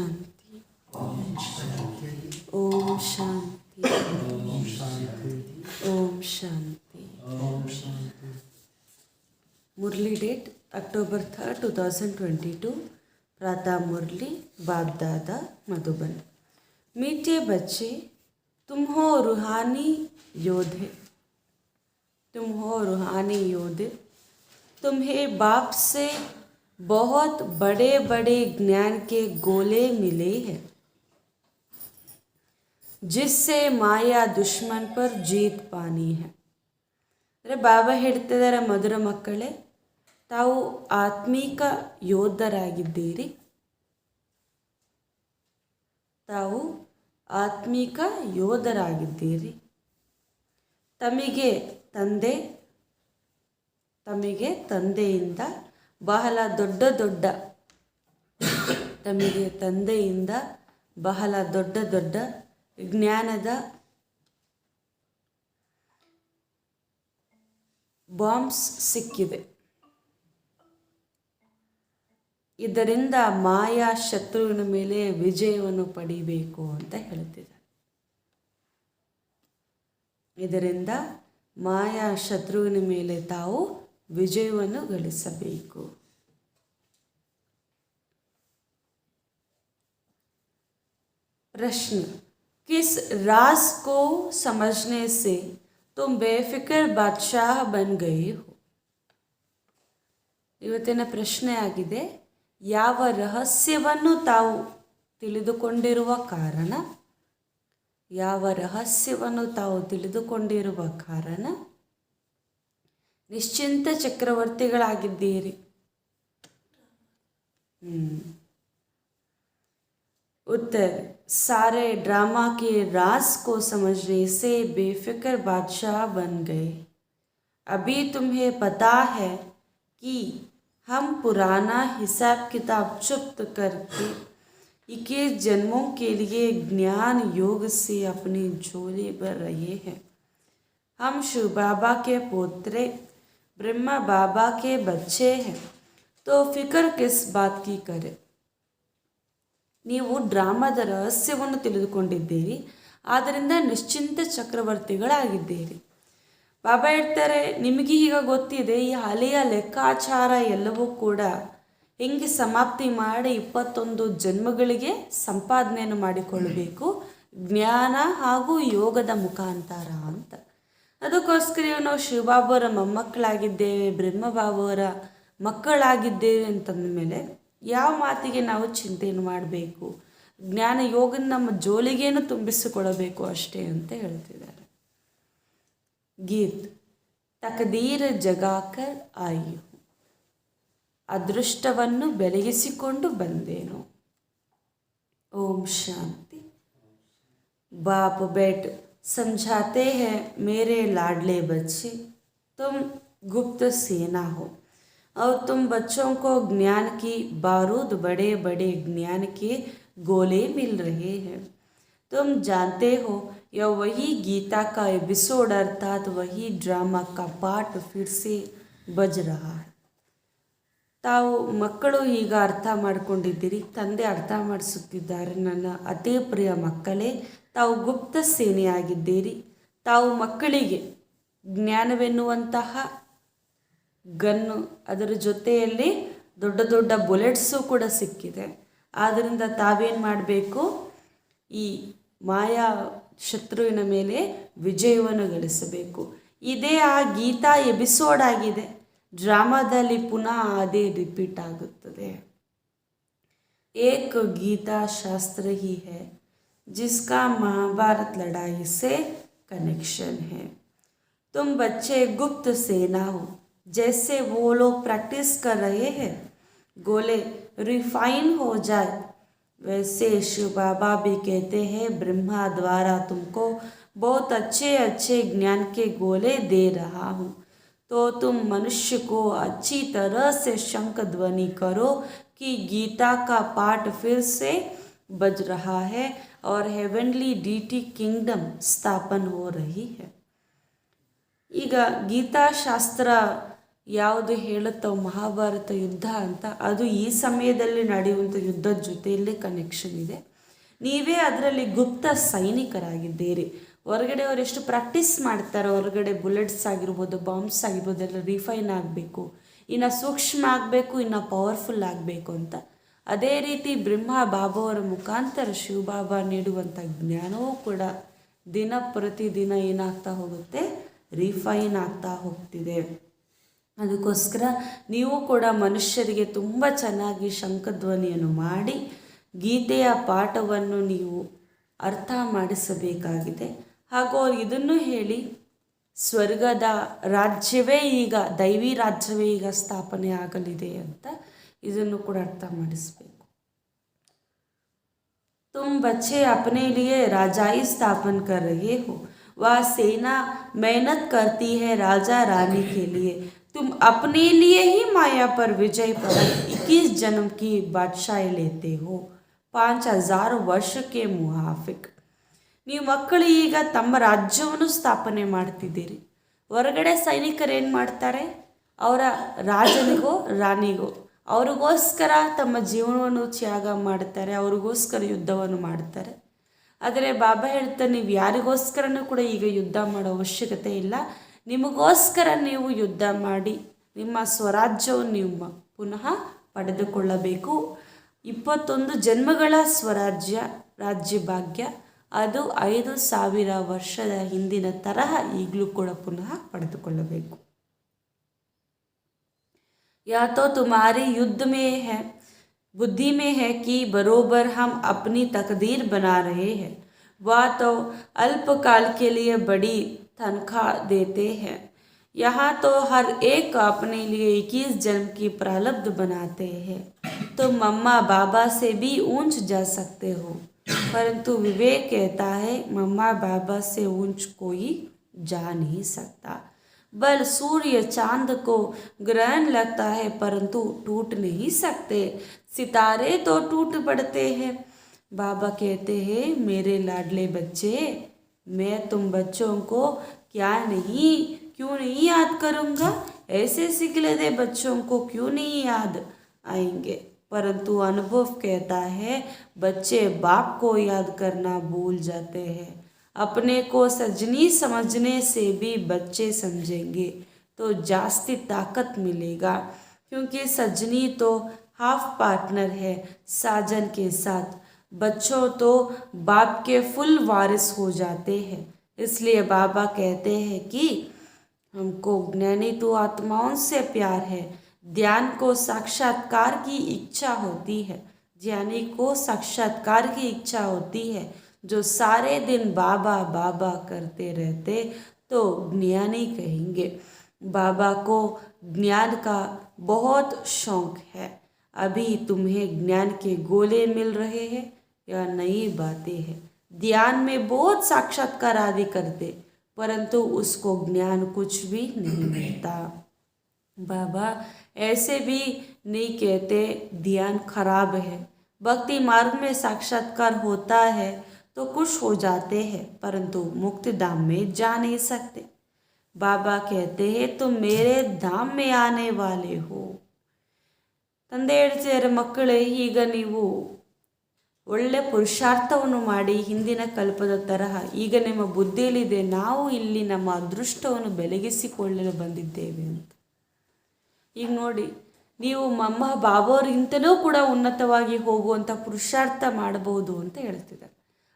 शांति। ओम शांति। ओम शांति। ओम शांति। ओम शांति। ओम शांति। मुरली date October 3, 2022। प्रातः मुरली बाप दादा मधुबन। मीठे बच्चे, तुम हो रूहानी योद्धे, तुम हो रूहानी योद्धे। तुम्हें बाप से बहुत बड़े बड़े ज्ञान के गोले मिले हैं, जिससे माया दुश्मन पर जीत पानी है। ಅಂದರೆ ಬಾಬಾ ಹೇಳ್ತಿದ್ದಾರೆ, ಮಧುರ ಮಕ್ಕಳೇ, ತಾವು ಆತ್ಮೀಕ ಯೋಧರಾಗಿದ್ದೀರಿ, ತಾವು ಆತ್ಮೀಕ ಯೋಧರಾಗಿದ್ದೀರಿ. ತಮಗೆ ತಂದೆಯಿಂದ ಬಹಳ ದೊಡ್ಡ ಜ್ಞಾನದ ಬಾಂಬ್ಸ್ ಸಿಕ್ಕಿದೆ. ಇದರಿಂದ ಮಾಯಾ ಶತ್ರುವಿನ ಮೇಲೆ ವಿಜಯವನ್ನು ಪಡಿಬೇಕು ಅಂತ ಹೇಳ್ತಿದ್ದಾರೆ. ಇದರಿಂದ ಮಾಯಾ ಶತ್ರುವಿನ ಮೇಲೆ ತಾವು ವಿಜಯವನ್ನು ಗಳಿಸಬೇಕು. प्रश्न, किस राज को समझने से तुम बेफिक्र बादशाह बन गए हो? ಇವತ್ತಿನ ಪ್ರಶ್ನೆ ಆಗಿದೆ, ಯಾವ ರಹಸ್ಯವನ್ನು ತಾವು ತಿಳಿದುಕೊಂಡಿರುವ ಕಾರಣ ನಿಶ್ಚಿಂತ ಚಕ್ರವರ್ತಿಗಳಾಗಿದ್ದೀರಿ. उत्तर, सारे ड्रामा के राज को समझने से बेफिक्र बादशाह बन गए. अभी तुम्हें पता है कि हम पुराना हिसाब किताब चुप्त करके 21 जन्मों के लिए ज्ञान योग से अपनी झोली भर रहे हैं. हम शिव बाबा के पोत्रे, ब्रह्मा बाबा के बच्चे हैं, तो फिक्र किस बात की करें. ನೀವು ಡ್ರಾಮಾದ ರಹಸ್ಯವನ್ನು ತಿಳಿದುಕೊಂಡಿದ್ದೀರಿ, ಆದ್ದರಿಂದ ನಿಶ್ಚಿಂತ ಚಕ್ರವರ್ತಿಗಳಾಗಿದ್ದೀರಿ. ಬಾಬಾ ಹೇಳ್ತಾರೆ, ನಿಮಗೆ ಈಗ ಗೊತ್ತಿದೆ ಈ ಹಳೆಯ ಲೆಕ್ಕಾಚಾರ ಎಲ್ಲವೂ ಕೂಡ ಹೆಂಗೆ ಸಮಾಪ್ತಿ ಮಾಡಿ 21 ಜನ್ಮಗಳಿಗೆ ಸಂಪಾದನೆಯನ್ನು ಮಾಡಿಕೊಳ್ಳಬೇಕು ಜ್ಞಾನ ಹಾಗೂ ಯೋಗದ ಮುಖಾಂತರ ಅಂತ. ಅದಕ್ಕೋಸ್ಕರ ನಾವು ಶಿವಬಾಬಾವರ ಮೊಮ್ಮಕ್ಕಳಾಗಿದ್ದೇವೆ, ಬ್ರಹ್ಮಬಾಬಾವರ ಮಕ್ಕಳಾಗಿದ್ದೇವೆ ಅಂತಂದ ಮೇಲೆ ಯಾವ ಮಾತಿಗೆ ನಾವು ಚಿಂತೆಯನ್ನು ಮಾಡಬೇಕು, ಜ್ಞಾನ ಯೋಗನ ನಮ್ಮ ಜೋಲಿಗೇನು ತುಂಬಿಸಿಕೊಳ್ಳಬೇಕು ಅಷ್ಟೇ ಅಂತ ಹೇಳ್ತಿದ್ದಾರೆ. ಗೀತ್, ತಕದೀರ ಜಗಾಕರ್ ಆಯು, ಅದೃಷ್ಟವನ್ನು ಬೆಳಗಿಸಿಕೊಂಡು ಬಂದೇನು. ಓಂ ಶಾಂತಿ. बाप बेट समझाते हैं, मेरे लाडले बच्चे, तुम गुप्त सेना हो और तुम बच्चों को ज्ञान की बारूद, बड़े बड़े ज्ञान के गोले मिल रहे हैं. तुम जानते हो यह वही गीता का एपिसोड अर्थात वही ड्रामा का पार्ट फिर से बज रहा है. ತಾವು ಮಕ್ಕಳು ಈಗ ಅರ್ಥ ಮಾಡಿಕೊಂಡಿದ್ದೀರಿ, ತಂದೆ ಅರ್ಥ ಮಾಡಿಸುತ್ತಿದ್ದಾರೆ. ನನ್ನ ಅತಿ ಪ್ರಿಯ ಮಕ್ಕಳೇ, ತಾವು ಗುಪ್ತ ಸೇನೆಯಾಗಿದ್ದೀರಿ. ತಾವು ಮಕ್ಕಳಿಗೆ ಜ್ಞಾನವೆನ್ನುವಂತಹ ಗನ್ನು, ಅದರ ಜೊತೆಯಲ್ಲಿ ದೊಡ್ಡ ದೊಡ್ಡ ಬುಲೆಟ್ಸು ಕೂಡ ಸಿಕ್ಕಿದೆ. ಆದ್ದರಿಂದ ತಾವೇನು ಮಾಡಬೇಕು, ಈ ಮಾಯಾ ಶತ್ರುವಿನ ಮೇಲೆ ವಿಜಯವನ್ನು ಗಳಿಸಬೇಕು. ಇದೇ ಆ ಗೀತಾ ಎಪಿಸೋಡ್ ಆಗಿದೆ. ಡ್ರಾಮಾದಲ್ಲಿ ಪುನಃ ಅದೇ ರಿಪೀಟ್ ಆಗುತ್ತದೆ. ಏಕ್ ಗೀತಾ ಶಾಸ್ತ್ರ ಹಿ ಹೈ जिसका महाभारत लड़ाई से कनेक्शन है. तुम बच्चे गुप्त सेना हो. जैसे वो लोग प्रैक्टिस कर रहे हैं गोले रिफाइन हो जाए, वैसे शिव बाबा भी कहते हैं ब्रह्मा द्वारा तुमको बहुत अच्छे अच्छे ज्ञान के गोले दे रहा हूँ, तो तुम मनुष्य को अच्छी तरह से शंख ध्वनि करो कि गीता का पाठ फिर से बज रहा है और हेवनली डीटी किंगडम स्थापन हो रही है. ಈಗ ಗೀತಾಶಾಸ್ತ್ರ ಯಾವುದು ಹೇಳುತ್ತೋ ಮಹಾಭಾರತ ಯುದ್ಧ ಅಂತ, ಅದು ಈ ಸಮಯದಲ್ಲಿ ನಡೆಯುವಂಥ ಯುದ್ಧದ ಜೊತೆಯಲ್ಲೇ ಕನೆಕ್ಷನ್ ಇದೆ. ನೀವೇ ಅದರಲ್ಲಿ ಗುಪ್ತ ಸೈನಿಕರಾಗಿದ್ದೀರಿ. ಹೊರಗಡೆ ಅವ್ರು ಎಷ್ಟು ಪ್ರಾಕ್ಟೀಸ್ ಮಾಡ್ತಾರೋ, ಹೊರಗಡೆ ಬುಲೆಟ್ಸ್ ಆಗಿರ್ಬೋದು, ಬಾಂಬ್ಸ್ ಆಗಿರ್ಬೋದು ಎಲ್ಲ ರಿಫೈನ್ ಆಗಬೇಕು, ಇನ್ನು ಸೂಕ್ಷ್ಮ ಆಗಬೇಕು, ಇನ್ನು ಪವರ್ಫುಲ್ ಆಗಬೇಕು ಅಂತ. ಅದೇ ರೀತಿ ಬ್ರಹ್ಮ ಬಾಬಾವರ ಮುಖಾಂತರ ಶಿವಬಾಬಾ ನೀಡುವಂಥ ಜ್ಞಾನವೂ ಕೂಡ ದಿನ ಪ್ರತಿದಿನ ಏನಾಗ್ತಾ ಹೋಗುತ್ತೆ, ರಿಫೈನ್ ಆಗ್ತಾ ಹೋಗ್ತಿದೆ. ಅದಕ್ಕೋಸ್ಕರ ನೀವು ಕೂಡ ಮನುಷ್ಯರಿಗೆ ತುಂಬ ಚೆನ್ನಾಗಿ ಶಂಖಧ್ವನಿಯನ್ನು ಮಾಡಿ ಗೀತೆಯ ಪಾಠವನ್ನು ನೀವು ಅರ್ಥ ಮಾಡಿಸಬೇಕಾಗಿದೆ. ಹಾಗೂ ಅವ್ರು ಇದನ್ನು ಹೇಳಿ ಸ್ವರ್ಗದ ರಾಜ್ಯವೇ ಈಗ, ದೈವಿ ರಾಜ್ಯವೇ ಈಗ ಸ್ಥಾಪನೆ ಆಗಲಿದೆ ಅಂತ ಇದನ್ನು ಕೂಡ ಅರ್ಥ ಮಾಡಿಸಬೇಕು. तुम बच्चे अपने लिए राजाई स्थापन कर रहे हो, वह सेना मेहनत करती है राजा रानी के लिए. तुम अपने लिए ही माया पर विजय पर 21 जन्म की बादशाही लेते हो, 5000 ವರ್ಷ के मुआफिक. ನೀವು ಮಕ್ಕಳು ಈಗ ತಮ್ಮ ರಾಜ್ಯವನ್ನು ಸ್ಥಾಪನೆ ಮಾಡ್ತಿದ್ದೀರಿ. ಹೊರಗಡೆ ಸೈನಿಕರು ಏನು ಮಾಡ್ತಾರೆ, ಅವರ ರಾಜನಿಗೋ ರಾಣಿಗೋ ಅವ್ರಿಗೋಸ್ಕರ ತಮ್ಮ ಜೀವನವನ್ನು ತ್ಯಾಗ ಮಾಡ್ತಾರೆ, ಅವ್ರಿಗೋಸ್ಕರ ಯುದ್ಧವನ್ನು ಮಾಡ್ತಾರೆ. ಆದರೆ ಬಾಬಾ ಹೇಳ್ತಾರೆ, ನೀವು ಯಾರಿಗೋಸ್ಕರನೂ ಕೂಡ ಈಗ ಯುದ್ಧ ಮಾಡೋ ಅವಶ್ಯಕತೆ ಇಲ್ಲ. ನಿಮಗೋಸ್ಕರ ನೀವು ಯುದ್ಧ ಮಾಡಿ ನಿಮ್ಮ ಸ್ವರಾಜ್ಯವನ್ನು ನೀವು ಪುನಃ ಪಡೆದುಕೊಳ್ಳಬೇಕು. 21 ಜನ್ಮಗಳ ಸ್ವರಾಜ್ಯ, ರಾಜ್ಯ ಭಾಗ್ಯ, ಅದು 5000 ವರ್ಷದ ಹಿಂದಿನ ತರಹ ಈಗಲೂ ಕೂಡ ಪುನಃ ಪಡೆದುಕೊಳ್ಳಬೇಕು. या तो तुम्हारी युद्ध में है, बुद्धि में है कि बरोबर हम अपनी तकदीर बना रहे हैं, वह तो अल्पकाल के लिए बड़ी तनख्वाह देते हैं. यहाँ तो हर एक अपने लिए 21 जन्म की प्रारब्ध बनाते हैं. तो मम्मा बाबा से भी ऊंच जा सकते हो, परंतु विवेक कहता है मम्मा बाबा से ऊंच कोई जा नहीं सकता. बल सूर्य चांद को ग्रहण लगता है परंतु टूट नहीं सकते. सितारे तो टूट पड़ते हैं. बाबा कहते हैं, मेरे लाडले बच्चे, मैं तुम बच्चों को क्यों नहीं याद करूँगा. ऐसे सिखलेदे बच्चों को क्यों नहीं याद आएंगे. परंतु अनुभव कहता है बच्चे बाप को याद करना भूल जाते हैं. अपने को सजनी समझने से भी बच्चे समझेंगे तो जास्ती ताकत मिलेगा, क्योंकि सजनी तो हाफ पार्टनर है साजन के साथ. बच्चों तो बाप के फुल वारिस हो जाते हैं. इसलिए बाबा कहते हैं कि हमको ज्ञानी तो आत्माओं से प्यार है. ध्यान को साक्षात्कार की इच्छा होती है. ज्ञानी को साक्षात्कार की इच्छा होती है. जो सारे दिन बाबा बाबा करते रहते तो ज्ञानी कहेंगे. बाबा को ज्ञान का बहुत शौक है. अभी तुम्हें ज्ञान के गोले मिल रहे हैं, यह नई बातें हैं. ध्यान में बहुत साक्षात्कार आदि करते, परंतु उसको ज्ञान कुछ भी नहीं मिलता. बाबा ऐसे भी नहीं कहते ध्यान खराब है. भक्ति मार्ग में साक्षात्कार होता है तो खुश हो जाते हैं, परंतु मुक्ति धाम में जा नहीं सकते. बाबा कहते हैं तुम मेरे धाम में आने वाले हो. ತಂದೆ ಹೇಳ್ತಿದ್ದಾರೆ, ಮಕ್ಕಳೇ, ಈಗ ನೀವು ಒಳ್ಳೆ ಪುರುಷಾರ್ಥವನ್ನು ಮಾಡಿ ಹಿಂದಿನ ಕಲ್ಪದ ತರಹ ಈಗ ನಿಮ್ಮ ಬುದ್ಧಿಯಲ್ಲಿದೆ, ನಾವು ಇಲ್ಲಿ ನಮ್ಮ ಅದೃಷ್ಟವನ್ನು ಬೆಳಗಿಸಿಕೊಳ್ಳಲು ಬಂದಿದ್ದೇವೆ ಅಂತ. ಈಗ ನೋಡಿ, ನೀವು ಮಮ್ಮ ಬಾಬೋರಿಗಿಂತಲೂ ಕೂಡ ಉನ್ನತವಾಗಿ ಹೋಗುವಂಥ ಪುರುಷಾರ್ಥ ಮಾಡಬಹುದು ಅಂತ ಹೇಳ್ತಿದ್ದಾರೆ.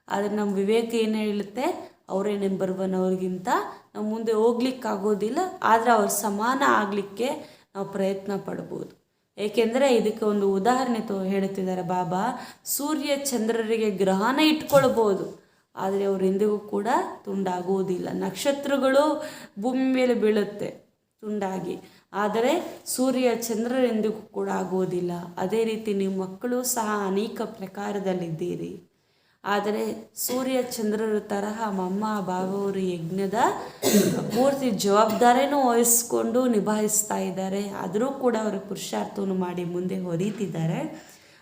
ಆದರೆ ನಮ್ಮ ವಿವೇಕ ಏನು ಹೇಳುತ್ತೆ, ಅವರೇ ನಂಬರ್ 1, ಅವ್ರಿಗಿಂತ ನಾವು ಮುಂದೆ ಹೋಗ್ಲಿಕ್ಕಾಗೋದಿಲ್ಲ. ಆದರೆ ಅವ್ರ ಸಮಾನ ಆಗಲಿಕ್ಕೆ ನಾವು ಪ್ರಯತ್ನ ಪಡ್ಬೋದು. ಏಕೆಂದರೆ ಇದಕ್ಕೆ ಒಂದು ಉದಾಹರಣೆ ಹೇಳ್ತಿದ್ದಾರೆ ಬಾಬಾ. ಸೂರ್ಯ ಚಂದ್ರರಿಗೆ ಗ್ರಹಣ ಇಟ್ಕೊಳ್ಬೋದು, ಆದರೆ ಅವರು ಎಂದಿಗೂ ಕೂಡ ತುಂಡಾಗುವುದಿಲ್ಲ. ನಕ್ಷತ್ರಗಳು ಭೂಮಿ ಮೇಲೆ ಬೀಳುತ್ತೆ ತುಂಡಾಗಿ, ಆದರೆ ಸೂರ್ಯ ಚಂದ್ರರೆಂದಿಗೂ ಕೂಡ ಆಗುವುದಿಲ್ಲ. ಅದೇ ರೀತಿ ನೀವು ಮಕ್ಕಳು ಸಹ ಅನೇಕ ಪ್ರಕಾರದಲ್ಲಿದ್ದೀರಿ. ಆದರೆ ಸೂರ್ಯ ಚಂದ್ರರ ತರಹ ಮಮ್ಮ ಬಾಬಾವರು ಯಜ್ಞದ ಪೂರ್ತಿ ಜವಾಬ್ದಾರಿನೂ ವಹಿಸ್ಕೊಂಡು ನಿಭಾಯಿಸ್ತಾ ಇದ್ದಾರೆ. ಆದರೂ ಕೂಡ ಅವರು ಪುರುಷಾರ್ಥವನ್ನು ಮಾಡಿ ಮುಂದೆ ಹೊರೀತಿದ್ದಾರೆ.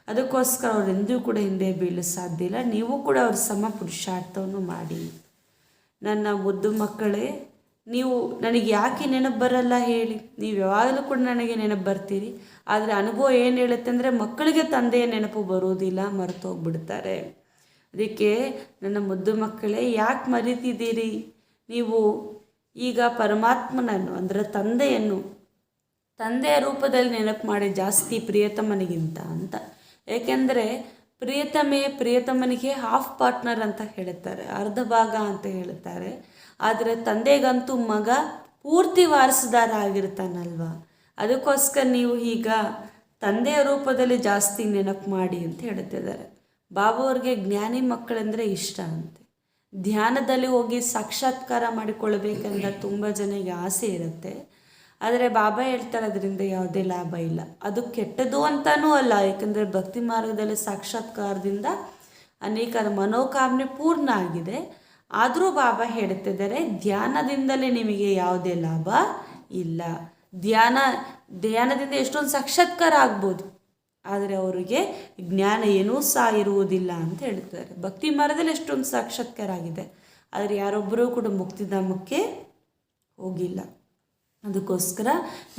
ಅದಕ್ಕೋಸ್ಕರ ಅವರೆಂದೂ ಕೂಡ ಹಿಂದೆ ಬೀಳಲು ಸಾಧ್ಯ ಇಲ್ಲ. ನೀವು ಕೂಡ ಅವ್ರ ಸಮ ಪುರುಷಾರ್ಥವನ್ನು ಮಾಡಿ. ನನ್ನ ಮುದ್ದು ಮಕ್ಕಳೇ, ನೀವು ನನಗೆ ಯಾಕೆ ನೆನಪು ಬರಲ್ಲ ಹೇಳಿ, ನೀವು ಯಾವಾಗಲೂ ಕೂಡ ನನಗೆ ನೆನಪು ಬರ್ತೀರಿ. ಆದರೆ ಅನುಭವ ಏನು ಹೇಳುತ್ತೆ ಅಂದರೆ ಮಕ್ಕಳಿಗೆ ತಂದೆಯ ನೆನಪು ಬರುವುದಿಲ್ಲ, ಮರೆತೋಗ್ಬಿಡ್ತಾರೆ. ಅದಕ್ಕೆ ನನ್ನ ಮುದ್ದು ಮಕ್ಕಳೇ, ಯಾಕೆ ಮರೀತಿದ್ದೀರಿ ನೀವು? ಈಗ ಪರಮಾತ್ಮನನ್ನು ಅಂದರೆ ತಂದೆಯ ರೂಪದಲ್ಲಿ ನೆನಪು ಮಾಡಿ ಜಾಸ್ತಿ ಪ್ರಿಯತಮನಿಗಿಂತ ಅಂತ. ಏಕೆಂದರೆ ಪ್ರಿಯತಮನಿಗೆ ಹಾಫ್ ಪಾರ್ಟ್ನರ್ ಅಂತ ಹೇಳುತ್ತಾರೆ, ಅರ್ಧ ಭಾಗ ಅಂತ ಹೇಳುತ್ತಾರೆ. ಆದರೆ ತಂದೆಗಂತೂ ಮಗ ಪೂರ್ತಿ ವಾರಸುದಾರ ಆಗಿರ್ತಾನಲ್ವ. ಅದಕ್ಕೋಸ್ಕರ ನೀವು ಈಗ ತಂದೆಯ ರೂಪದಲ್ಲಿ ಜಾಸ್ತಿ ನೆನಪು ಮಾಡಿ ಅಂತ ಹೇಳುತ್ತಿದ್ದಾರೆ. ಬಾಬಾ ಅವ್ರಿಗೆ ಜ್ಞಾನಿ ಮಕ್ಕಳೆಂದರೆ ಇಷ್ಟ ಅಂತೆ. ಧ್ಯಾನದಲ್ಲಿ ಹೋಗಿ ಸಾಕ್ಷಾತ್ಕಾರ ಮಾಡಿಕೊಳ್ಬೇಕಂತ ತುಂಬ ಜನಕ್ಕೆ ಆಸೆ ಇರುತ್ತೆ. ಆದರೆ ಬಾಬಾ ಹೇಳ್ತಾರೆ ಅದರಿಂದ ಯಾವುದೇ ಲಾಭ ಇಲ್ಲ. ಅದು ಕೆಟ್ಟದ್ದು ಅಂತಲೂ ಅಲ್ಲ, ಏಕೆಂದರೆ ಭಕ್ತಿ ಮಾರ್ಗದಲ್ಲಿ ಸಾಕ್ಷಾತ್ಕಾರದಿಂದ ಅನೇಕರ ಮನೋಕಾಮನೆ ಪೂರ್ಣ ಆಗಿದೆ. ಆದರೂ ಬಾಬಾ ಹೇಳುತ್ತಿದ್ದಾರೆ ಧ್ಯಾನದಿಂದಲೇ ನಿಮಗೆ ಯಾವುದೇ ಲಾಭ ಇಲ್ಲ. ಧ್ಯಾನದಿಂದ ಎಷ್ಟೊಂದು ಸಾಕ್ಷಾತ್ಕಾರ ಆಗ್ಬೋದು, ಆದರೆ ಅವರಿಗೆ ಜ್ಞಾನ ಏನೂ ಸಹ ಇರುವುದಿಲ್ಲ ಅಂತ ಹೇಳ್ತಾರೆ. ಭಕ್ತಿ ಮಾರ್ಗದಲ್ಲಿ ಎಷ್ಟೊಂದು ಸಾಕ್ಷಾತ್ಕಾರ ಆಗಿದೆ, ಆದರೆ ಯಾರೊಬ್ಬರೂ ಕೂಡ ಮುಕ್ತಿಧಾಮಕ್ಕೆ ಹೋಗಿಲ್ಲ. ಅದಕ್ಕೋಸ್ಕರ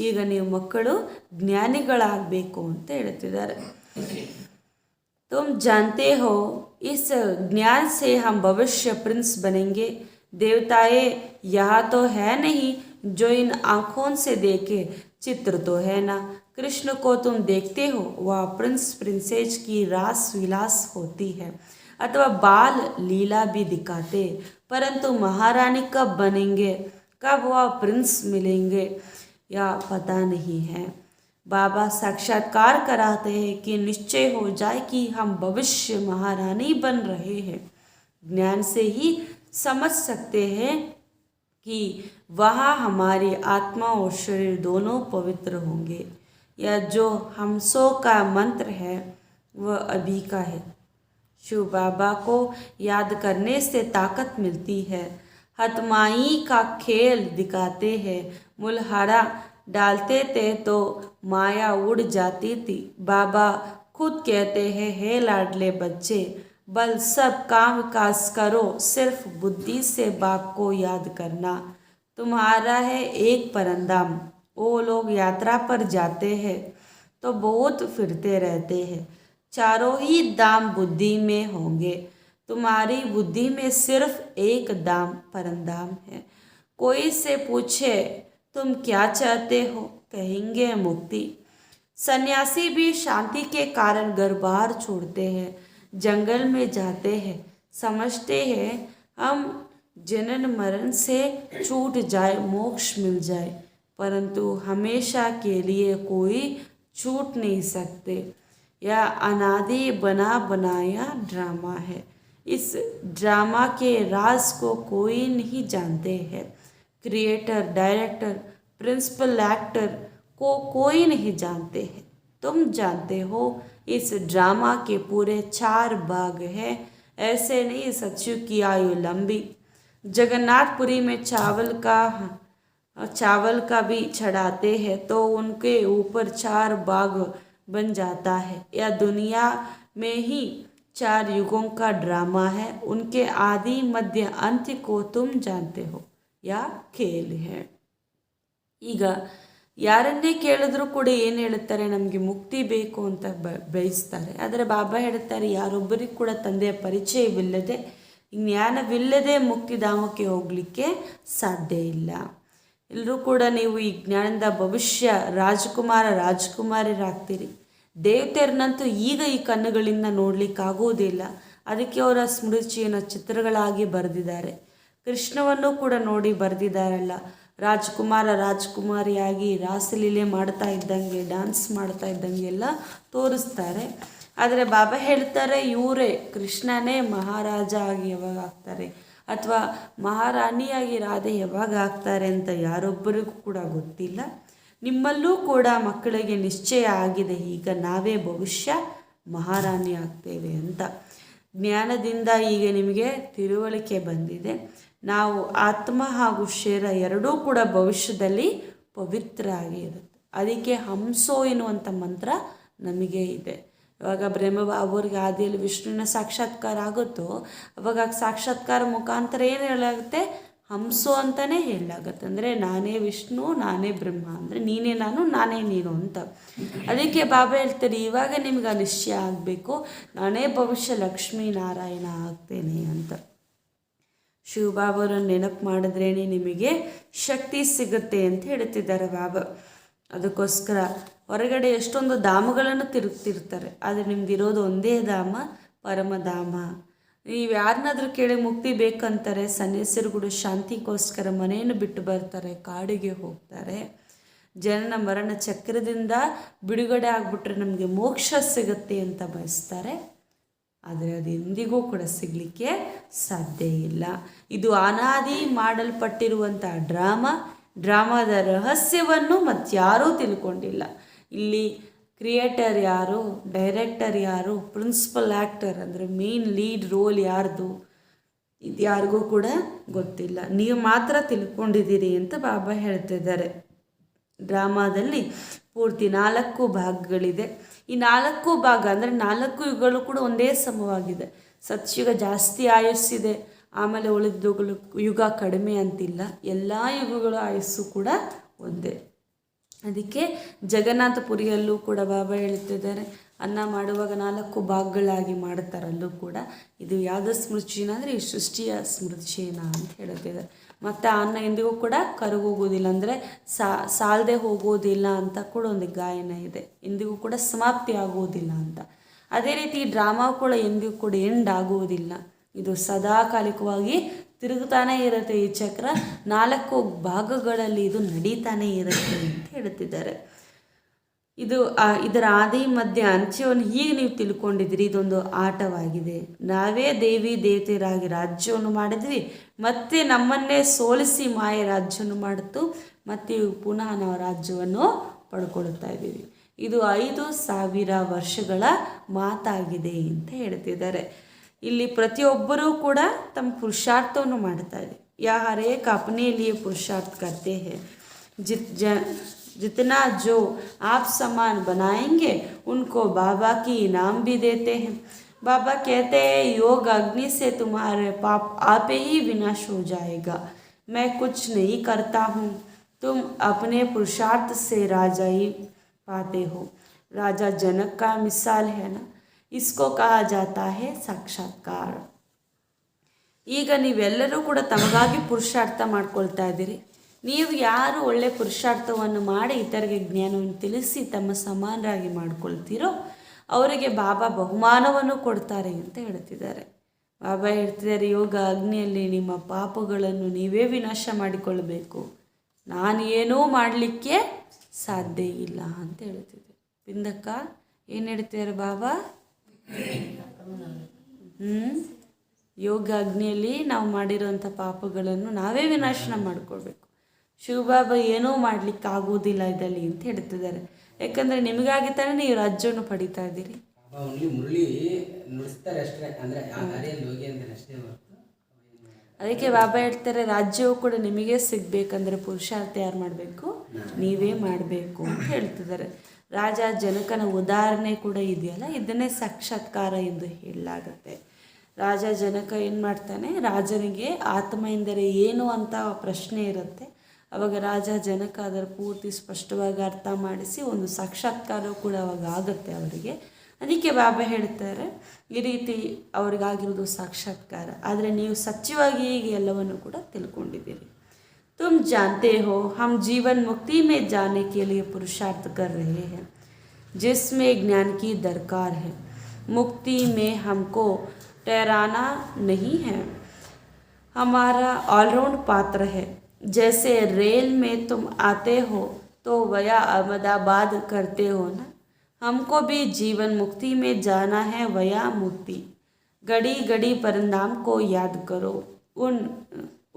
ಈಗ ನೀವು ಮಕ್ಕಳು ಜ್ಞಾನಿಗಳಾಗಬೇಕು ಅಂತ ಹೇಳ್ತಿದ್ದಾರೆ. तुम जानते हो इस ज्ञान से हम भविष्य प्रिंस बनेंगे. देवताएं यहाँ तो है नहीं जो इन आँखों से देखे, चित्र तो है ना. कृष्ण को तुम देखते हो, वह प्रिंसेस की रास विलास होती है अथवा बाल लीला भी दिखाते, परंतु महारानी कब बनेंगे, कब वह प्रिंस मिलेंगे या पता नहीं है. बाबा साक्षात्कार कराते हैं कि निश्चय हो जाए कि हम भविष्य महारानी बन रहे हैं. ज्ञान से ही समझ सकते हैं कि वहाँ हमारी आत्मा और शरीर दोनों पवित्र होंगे. यह जो हमसो का मंत्र है वह अभी का है. शिव बाबा को याद करने से ताकत मिलती है. हथमाई का खेल दिखाते हैं, मुलहरा डालते थे तो माया उड़ जाती थी. बाबा खुद कहते हैं, हे लाडले बच्चे, बल सब काम काज करो, सिर्फ बुद्धि से बाप को याद करना. तुम्हारा है एक परंदाम. वो लोग यात्रा पर जाते हैं तो बहुत फिरते रहते हैं. चारों ही दाम बुद्धि में होंगे. तुम्हारी बुद्धि में सिर्फ एक दाम परंदाम है. कोई से पूछे तुम क्या चाहते हो, कहेंगे मुक्ति. सन्यासी भी शांति के कारण घर बाहर छोड़ते हैं, जंगल में जाते हैं, समझते हैं हम जनन मरण से छूट जाए, मोक्ष मिल जाए, परंतु हमेशा के लिए कोई छूट नहीं सकते. यह अनादि बना बनाया ड्रामा है. इस ड्रामा के राज को कोई नहीं जानते हैं. क्रिएटर, डायरेक्टर, प्रिंसिपल एक्टर को कोई नहीं जानते हैं. तुम जानते हो इस ड्रामा के पूरे 4 भाग हैं. ऐसे नहीं सत्युग की आयु लंबी. जगन्नाथपुरी में चावल का भी चढ़ाते हैं तो उनके ऊपर 4 भाग बन जाता है. यह दुनिया में ही 4 युगों का ड्रामा है. उनके आदि मध्य अंत्य को तुम जानते हो. या खेल है. ಈಗ ಯಾರನ್ನೇ ಕೇಳಿದ್ರೂ ಕೂಡ ಏನು ಹೇಳುತ್ತಾರೆ, ನಮಗೆ ಮುಕ್ತಿ ಬೇಕು ಅಂತ ಬಯಸ್ತಾರೆ. ಆದರೆ ಬಾಬಾ ಹೇಳುತ್ತಾರೆ ಯಾರೊಬ್ಬರಿಗೂ ಕೂಡ ತಂದೆಯ ಪರಿಚಯವಿಲ್ಲದೆ, ಜ್ಞಾನವಿಲ್ಲದೆ ಮುಕ್ತಿಧಾಮಕ್ಕೆ ಹೋಗಲಿಕ್ಕೆ ಸಾಧ್ಯ ಇಲ್ಲ. ಎಲ್ಲರೂ ಕೂಡ ನೀವು ಈ ಜ್ಞಾನದ ಭವಿಷ್ಯ ರಾಜಕುಮಾರರಾಗ್ತೀರಿ. ದೇವತೆಯರನ್ನಂತೂ ಈಗ ಈ ಕಣ್ಣುಗಳಿಂದ ನೋಡಲಿಕ್ಕಾಗುವುದಿಲ್ಲ. ಅದಕ್ಕೆ ಅವರ ಸ್ಮೃತಿಯನ್ನು ಚಿತ್ರಗಳಾಗಿ ಬರೆದಿದ್ದಾರೆ. ಕೃಷ್ಣವನ್ನು ಕೂಡ ನೋಡಿ ಬರೆದಿದ್ದಾರಲ್ಲ, ರಾಜಕುಮಾರಿಯಾಗಿ ರಾಸಲೀಲೆ ಮಾಡ್ತಾ ಇದ್ದಂಗೆ, ಡ್ಯಾನ್ಸ್ ಮಾಡ್ತಾ ಇದ್ದಂಗೆ ಎಲ್ಲ ತೋರಿಸ್ತಾರೆ. ಆದರೆ ಬಾಬಾ ಹೇಳ್ತಾರೆ ಇವರೇ ಕೃಷ್ಣನೇ ಮಹಾರಾಜ ಆಗಿ ಯಾವಾಗ ಆಗ್ತಾರೆ ಅಥವಾ ಮಹಾರಾಣಿಯಾಗಿ ರಾಧೆ ಯಾವಾಗ ಆಗ್ತಾರೆ ಅಂತ ಯಾರೊಬ್ಬರಿಗೂ ಕೂಡ ಗೊತ್ತಿಲ್ಲ. ನಿಮ್ಮಲ್ಲೂ ಕೂಡ ಮಕ್ಕಳಿಗೆ ನಿಶ್ಚಯ ಆಗಿದೆ, ಈಗ ನಾವೇ ಭವಿಷ್ಯ ಮಹಾರಾಣಿ ಆಗ್ತೇವೆ ಅಂತ. ಜ್ಞಾನದಿಂದ ಈಗ ನಿಮಗೆ ತಿಳುವಳಿಕೆ ಬಂದಿದೆ. ನಾವು ಆತ್ಮ ಹಾಗೂ ಶರೀರ ಎರಡೂ ಕೂಡ ಭವಿಷ್ಯದಲ್ಲಿ ಪವಿತ್ರ ಆಗಿರುತ್ತೆ. ಅದಕ್ಕೆ ಹಂಸೋ ಎನ್ನುವಂಥ ಮಂತ್ರ ನಮಗೆ ಇದೆ. ಇವಾಗ ಬ್ರಹ್ಮಬಾಬುವ್ರಿಗೆ ಆದಿಯಲ್ಲಿ ವಿಷ್ಣುವಿನ ಸಾಕ್ಷಾತ್ಕಾರ ಆಗುತ್ತೋ ಅವಾಗ ಸಾಕ್ಷಾತ್ಕಾರ ಮುಖಾಂತರ ಏನು ಹೇಳಾಗುತ್ತೆ, ಹಂಸೋ ಅಂತಲೇ ಹೇಳಲಾಗತ್ತೆ. ಅಂದರೆ ನಾನೇ ವಿಷ್ಣು ನಾನೇ ಬ್ರಹ್ಮ, ಅಂದರೆ ನೀನೇ ನಾನು ನಾನೇ ನೀನು ಅಂತ. ಅದಕ್ಕೆ ಬಾಬಾ ಹೇಳ್ತಾರೆ, ಇವಾಗ ನಿಮ್ಗೆ ನಿಶ್ಚಯ ಆಗಬೇಕು, ನಾನೇ ಭವಿಷ್ಯ ಲಕ್ಷ್ಮೀ ನಾರಾಯಣ ಆಗ್ತೇನೆ ಅಂತ. ಶಿವಬಾಬರನ್ನು ನೆನಪು ಮಾಡಿದ್ರೇ ನಿಮಗೆ ಶಕ್ತಿ ಸಿಗುತ್ತೆ ಅಂತ ಹೇಳ್ತಿದ್ದಾರೆ ಬಾಬಾ. ಅದಕ್ಕೋಸ್ಕರ ಹೊರಗಡೆ ಎಷ್ಟೊಂದು ಧಾಮಗಳನ್ನು ತಿರುಗ್ತಿರ್ತಾರೆ, ಆದರೆ ನಿಮ್ದಿರೋದು ಒಂದೇ ಧಾಮ, ಪರಮಧಾಮ. ನೀವು ಯಾರನ್ನಾದ್ರೂ ಕೇಳಿ ಮುಕ್ತಿ ಬೇಕಂತಾರೆ, ಸನ್ಯಾಸಿರುಗಳು ಶಾಂತಿಗೋಸ್ಕರ ಮನೆಯನ್ನು ಬಿಟ್ಟು ಬರ್ತಾರೆ, ಕಾಡಿಗೆ ಹೋಗ್ತಾರೆ. ಜನನ ಮರಣ ಚಕ್ರದಿಂದ ಬಿಡುಗಡೆ ಆಗಿಬಿಟ್ರೆ ನಮಗೆ ಮೋಕ್ಷ ಸಿಗುತ್ತೆ ಅಂತ ಬಯಸ್ತಾರೆ. ಆದರೆ ಅದು ಎಂದಿಗೂ ಕೂಡ ಸಿಗಲಿಕ್ಕೆ ಸಾಧ್ಯ ಇಲ್ಲ. ಇದು ಅನಾದಿ ಮಾಡಲ್ಪಟ್ಟಿರುವಂಥ ಡ್ರಾಮಾದ ರಹಸ್ಯವನ್ನು ಮತ್ತಾರೂ ತಿಳ್ಕೊಂಡಿಲ್ಲ. ಇಲ್ಲಿ ಕ್ರಿಯೇಟರ್ ಯಾರು, ಡೈರೆಕ್ಟರ್ ಯಾರು, ಪ್ರಿನ್ಸಿಪಲ್ ಆ್ಯಕ್ಟರ್ ಅಂದರೆ ಮೇನ್ ಲೀಡ್ ರೋಲ್ ಯಾರ್ದು, ಇದು ಯಾರಿಗೂ ಕೂಡ ಗೊತ್ತಿಲ್ಲ. ನೀವು ಮಾತ್ರ ತಿಳ್ಕೊಂಡಿದ್ದೀರಿ ಅಂತ ಬಾಬಾ ಹೇಳ್ತಿದ್ದಾರೆ. ಡ್ರಾಮಾದಲ್ಲಿ ಪೂರ್ತಿ 4 ಭಾಗಗಳಿದೆ. ಈ 4 ಭಾಗ ಅಂದರೆ 4 ಯುಗಗಳು ಕೂಡ ಒಂದೇ ಸಮವಾಗಿದೆ. ಸತ್ಯುಗ ಜಾಸ್ತಿ ಆಯುಸ್ಸಿದೆ, ಆಮೇಲೆ ಉಳಿದ ಯುಗ ಕಡಿಮೆ ಅಂತಿಲ್ಲ. ಎಲ್ಲ ಯುಗಗಳ ಆಯುಸ್ಸು ಕೂಡ ಒಂದೇ. ಅದಕ್ಕೆ ಜಗನ್ನಾಥಪುರಿಯಲ್ಲೂ ಕೂಡ ಬಾಬಾ ಹೇಳ್ತಿದ್ದಾರೆ, ಅನ್ನ ಮಾಡುವಾಗ 4 ಭಾಗಗಳಾಗಿ ಮಾಡ್ತಾರಲ್ಲೂ ಕೂಡ. ಇದು ಯಾವುದೋ ಸ್ಮೃತಿನ ಅಂದರೆ ಈ ಸೃಷ್ಟಿಯ ಸ್ಮೃತಿನ ಅಂತ ಹೇಳ್ತಿದ್ದಾರೆ. ಮತ್ತು ಅನ್ನ ಎಂದಿಗೂ ಕೂಡ ಕರಗೋಗೋದಿಲ್ಲ, ಅಂದರೆ ಸಾಲದೆ ಹೋಗೋದಿಲ್ಲ ಅಂತ ಕೂಡ ಒಂದು ಗಾಯನ ಇದೆ. ಎಂದಿಗೂ ಕೂಡ ಸಮಾಪ್ತಿ ಆಗೋದಿಲ್ಲ ಅಂತ. ಅದೇ ರೀತಿ ಡ್ರಾಮಾ ಕೂಡ ಎಂದಿಗೂ ಕೂಡ ಎಂಡ್ ಆಗುವುದಿಲ್ಲ. ಇದು ಸದಾಕಾಲಿಕವಾಗಿ ತಿರುಗುತ್ತಾನೆ ಇರುತ್ತೆ. ಈ ಚಕ್ರ 4 ಭಾಗಗಳಲ್ಲಿ ಇದು ನಡೀತಾನೆ ಇರುತ್ತೆ ಅಂತ ಹೇಳ್ತಿದ್ದಾರೆ. ಇದರ ಆದಿ ಮಧ್ಯ ಅಂತ್ಯವನ್ನು ಹೀಗೆ ನೀವು ತಿಳ್ಕೊಂಡಿದ್ದೀರಿ. ಇದೊಂದು ಆಟವಾಗಿದೆ. ನಾವೇ ದೇವಿ ದೇವತೆಯರಾಗಿ ರಾಜ್ಯವನ್ನು ಮಾಡಿದ್ವಿ, ಮತ್ತೆ ನಮ್ಮನ್ನೇ ಸೋಲಿಸಿ ಮಾಯ ರಾಜ್ಯವನ್ನು ಮಾಡಿತು, ಮತ್ತೆ ಪುನಃ ನಾವು ರಾಜ್ಯವನ್ನು ಪಡ್ಕೊಳ್ತಾ ಇದ್ದೀವಿ. ಇದು 5,000 ವರ್ಷಗಳ ಮಾತಾಗಿದೆ ಅಂತ ಹೇಳ್ತಿದ್ದಾರೆ. ಇಲ್ಲಿ ಪ್ರತಿಯೊಬ್ಬರೂ ಕೂಡ ತಮ್ಮ ಪುರುಷಾರ್ಥವನ್ನು ಮಾಡ್ತಾ ಇದೆ. ಹರ್ ಏಕ್ अपने लिए पुरुषार्थ करते हैं. जितना जो आप समान बनाएंगे उनको बाबा की इनाम भी देते हैं. बाबा कहते हैं, योग अग्नि से तुम्हारे पाप आप ही विनाश हो जाएगा. मैं कुछ नहीं करता हूँ, तुम अपने पुरुषार्थ से राजा ही पाते हो. राजा जनक का मिसाल है ना, इसको कहा जाता है साक्षात्कार. ಈಗ ನೀವೆಲ್ಲರೂ ಕೂಡ ತಮಗಾಗಿ ಪುರುಷಾರ್ಥ ಮಾಡ್ಕೊಳ್ತಾ ಇದ್ದೀರಿ. ನೀವು ಯಾರು ಒಳ್ಳೆ ಪುರುಷಾರ್ಥವನ್ನು ಮಾಡಿ ಇತರಿಗೆ ಜ್ಞಾನವನ್ನು ತಿಳಿಸಿ ತಮ್ಮ ಸಮಾನರಾಗಿ ಮಾಡ್ಕೊಳ್ತೀರೋ ಅವರಿಗೆ ಬಾಬಾ ಬಹುಮಾನವನ್ನು ಕೊಡ್ತಾರೆ ಅಂತ ಹೇಳ್ತಿದ್ದಾರೆ. ಬಾಬಾ ಹೇಳ್ತಿದ್ದಾರೆ, ಯೋಗ ಅಗ್ನಿಯಲ್ಲಿ ನಿಮ್ಮ ಪಾಪಗಳನ್ನು ನೀವೇ ವಿನಾಶ ಮಾಡಿಕೊಳ್ಳಬೇಕು, ನಾನು ಏನೂ ಮಾಡಲಿಕ್ಕೆ ಸಾಧ್ಯ ಇಲ್ಲ ಅಂತ ಹೇಳ್ತಿದ್ದೆ. ಬಿಂದಕ್ಕ ಏನು ಹೇಳ್ತಿದ್ದಾರೆ ಬಾಬಾ? ಯೋಗ ಅಗ್ನಿಯಲ್ಲಿ ನಾವು ಮಾಡಿರೋಂಥ ಪಾಪಗಳನ್ನು ನಾವೇ ವಿನಾಶನ ಮಾಡ್ಕೊಳ್ಬೇಕು. ಶಿವಬಾಬಾ ಏನೂ ಮಾಡ್ಲಿಕ್ಕೆ ಆಗೋದಿಲ್ಲ ಇದರಲ್ಲಿ ಅಂತ ಹೇಳ್ತಿದ್ದಾರೆ. ಯಾಕಂದರೆ ನಿಮಗಾಗಿ ತಾನೇ ನೀವು ರಾಜ್ಯವನ್ನು ಪಡಿತಾ ಇದ್ದೀರಿ. ಅದಕ್ಕೆ ಬಾಬಾ ಹೇಳ್ತಾರೆ, ರಾಜ್ಯವು ಕೂಡ ನಿಮಗೆ ಸಿಗಬೇಕಂದ್ರೆ ಪುರುಷಾರ್ಥ ಯಾರು ಮಾಡಬೇಕು? ನೀವೇ ಮಾಡಬೇಕು ಅಂತ ಹೇಳ್ತಿದ್ದಾರೆ. ರಾಜ ಜನಕನ ಉದಾಹರಣೆ ಕೂಡ ಇದೆಯಲ್ಲ, ಇದನ್ನೇ ಸಾಕ್ಷಾತ್ಕಾರ ಎಂದು ಹೇಳಲಾಗುತ್ತೆ. ರಾಜ ಜನಕ ಏನು ಮಾಡ್ತಾನೆ, ರಾಜನಿಗೆ ಆತ್ಮ ಎಂದರೆ ಏನು ಅಂತ ಪ್ರಶ್ನೆ ಇರುತ್ತೆ. ಅವಾಗ ರಾಜ ಜನಕ ಅದರ ಪೂರ್ತಿ ಸ್ಪಷ್ಟವಾಗಿ ಅರ್ಥ ಮಾಡಿಸಿ ಒಂದು ಸಾಕ್ಷಾತ್ಕಾರ ಕೂಡ ಅವಾಗ ಆಗುತ್ತೆ ಅವರಿಗೆ. ಅದಕ್ಕೆ ಬಾಬಾ ಹೇಳ್ತಾರೆ, ಈ ರೀತಿ ಅವ್ರಿಗಾಗಿರೋದು ಸಾಕ್ಷಾತ್ಕಾರ. ಆದರೆ ನೀವು ಸತ್ಯವಾಗಿ ಈಗ ಎಲ್ಲವನ್ನು ಕೂಡ ತಿಳ್ಕೊಂಡಿದ್ದೀರಿ. तुम जानते हो हम जीवन मुक्ति में जाने के लिए पुरुषार्थ कर रहे हैं, जिसमें ज्ञान की दरकार है. मुक्ति में हमको ठहराना नहीं है, हमारा ऑलराउंड पात्र है. जैसे रेल में तुम आते हो तो वया अहमदाबाद करते हो ना, हमको भी जीवन मुक्ति में जाना है वया मुक्ति. घड़ी घड़ी परिणाम को याद करो.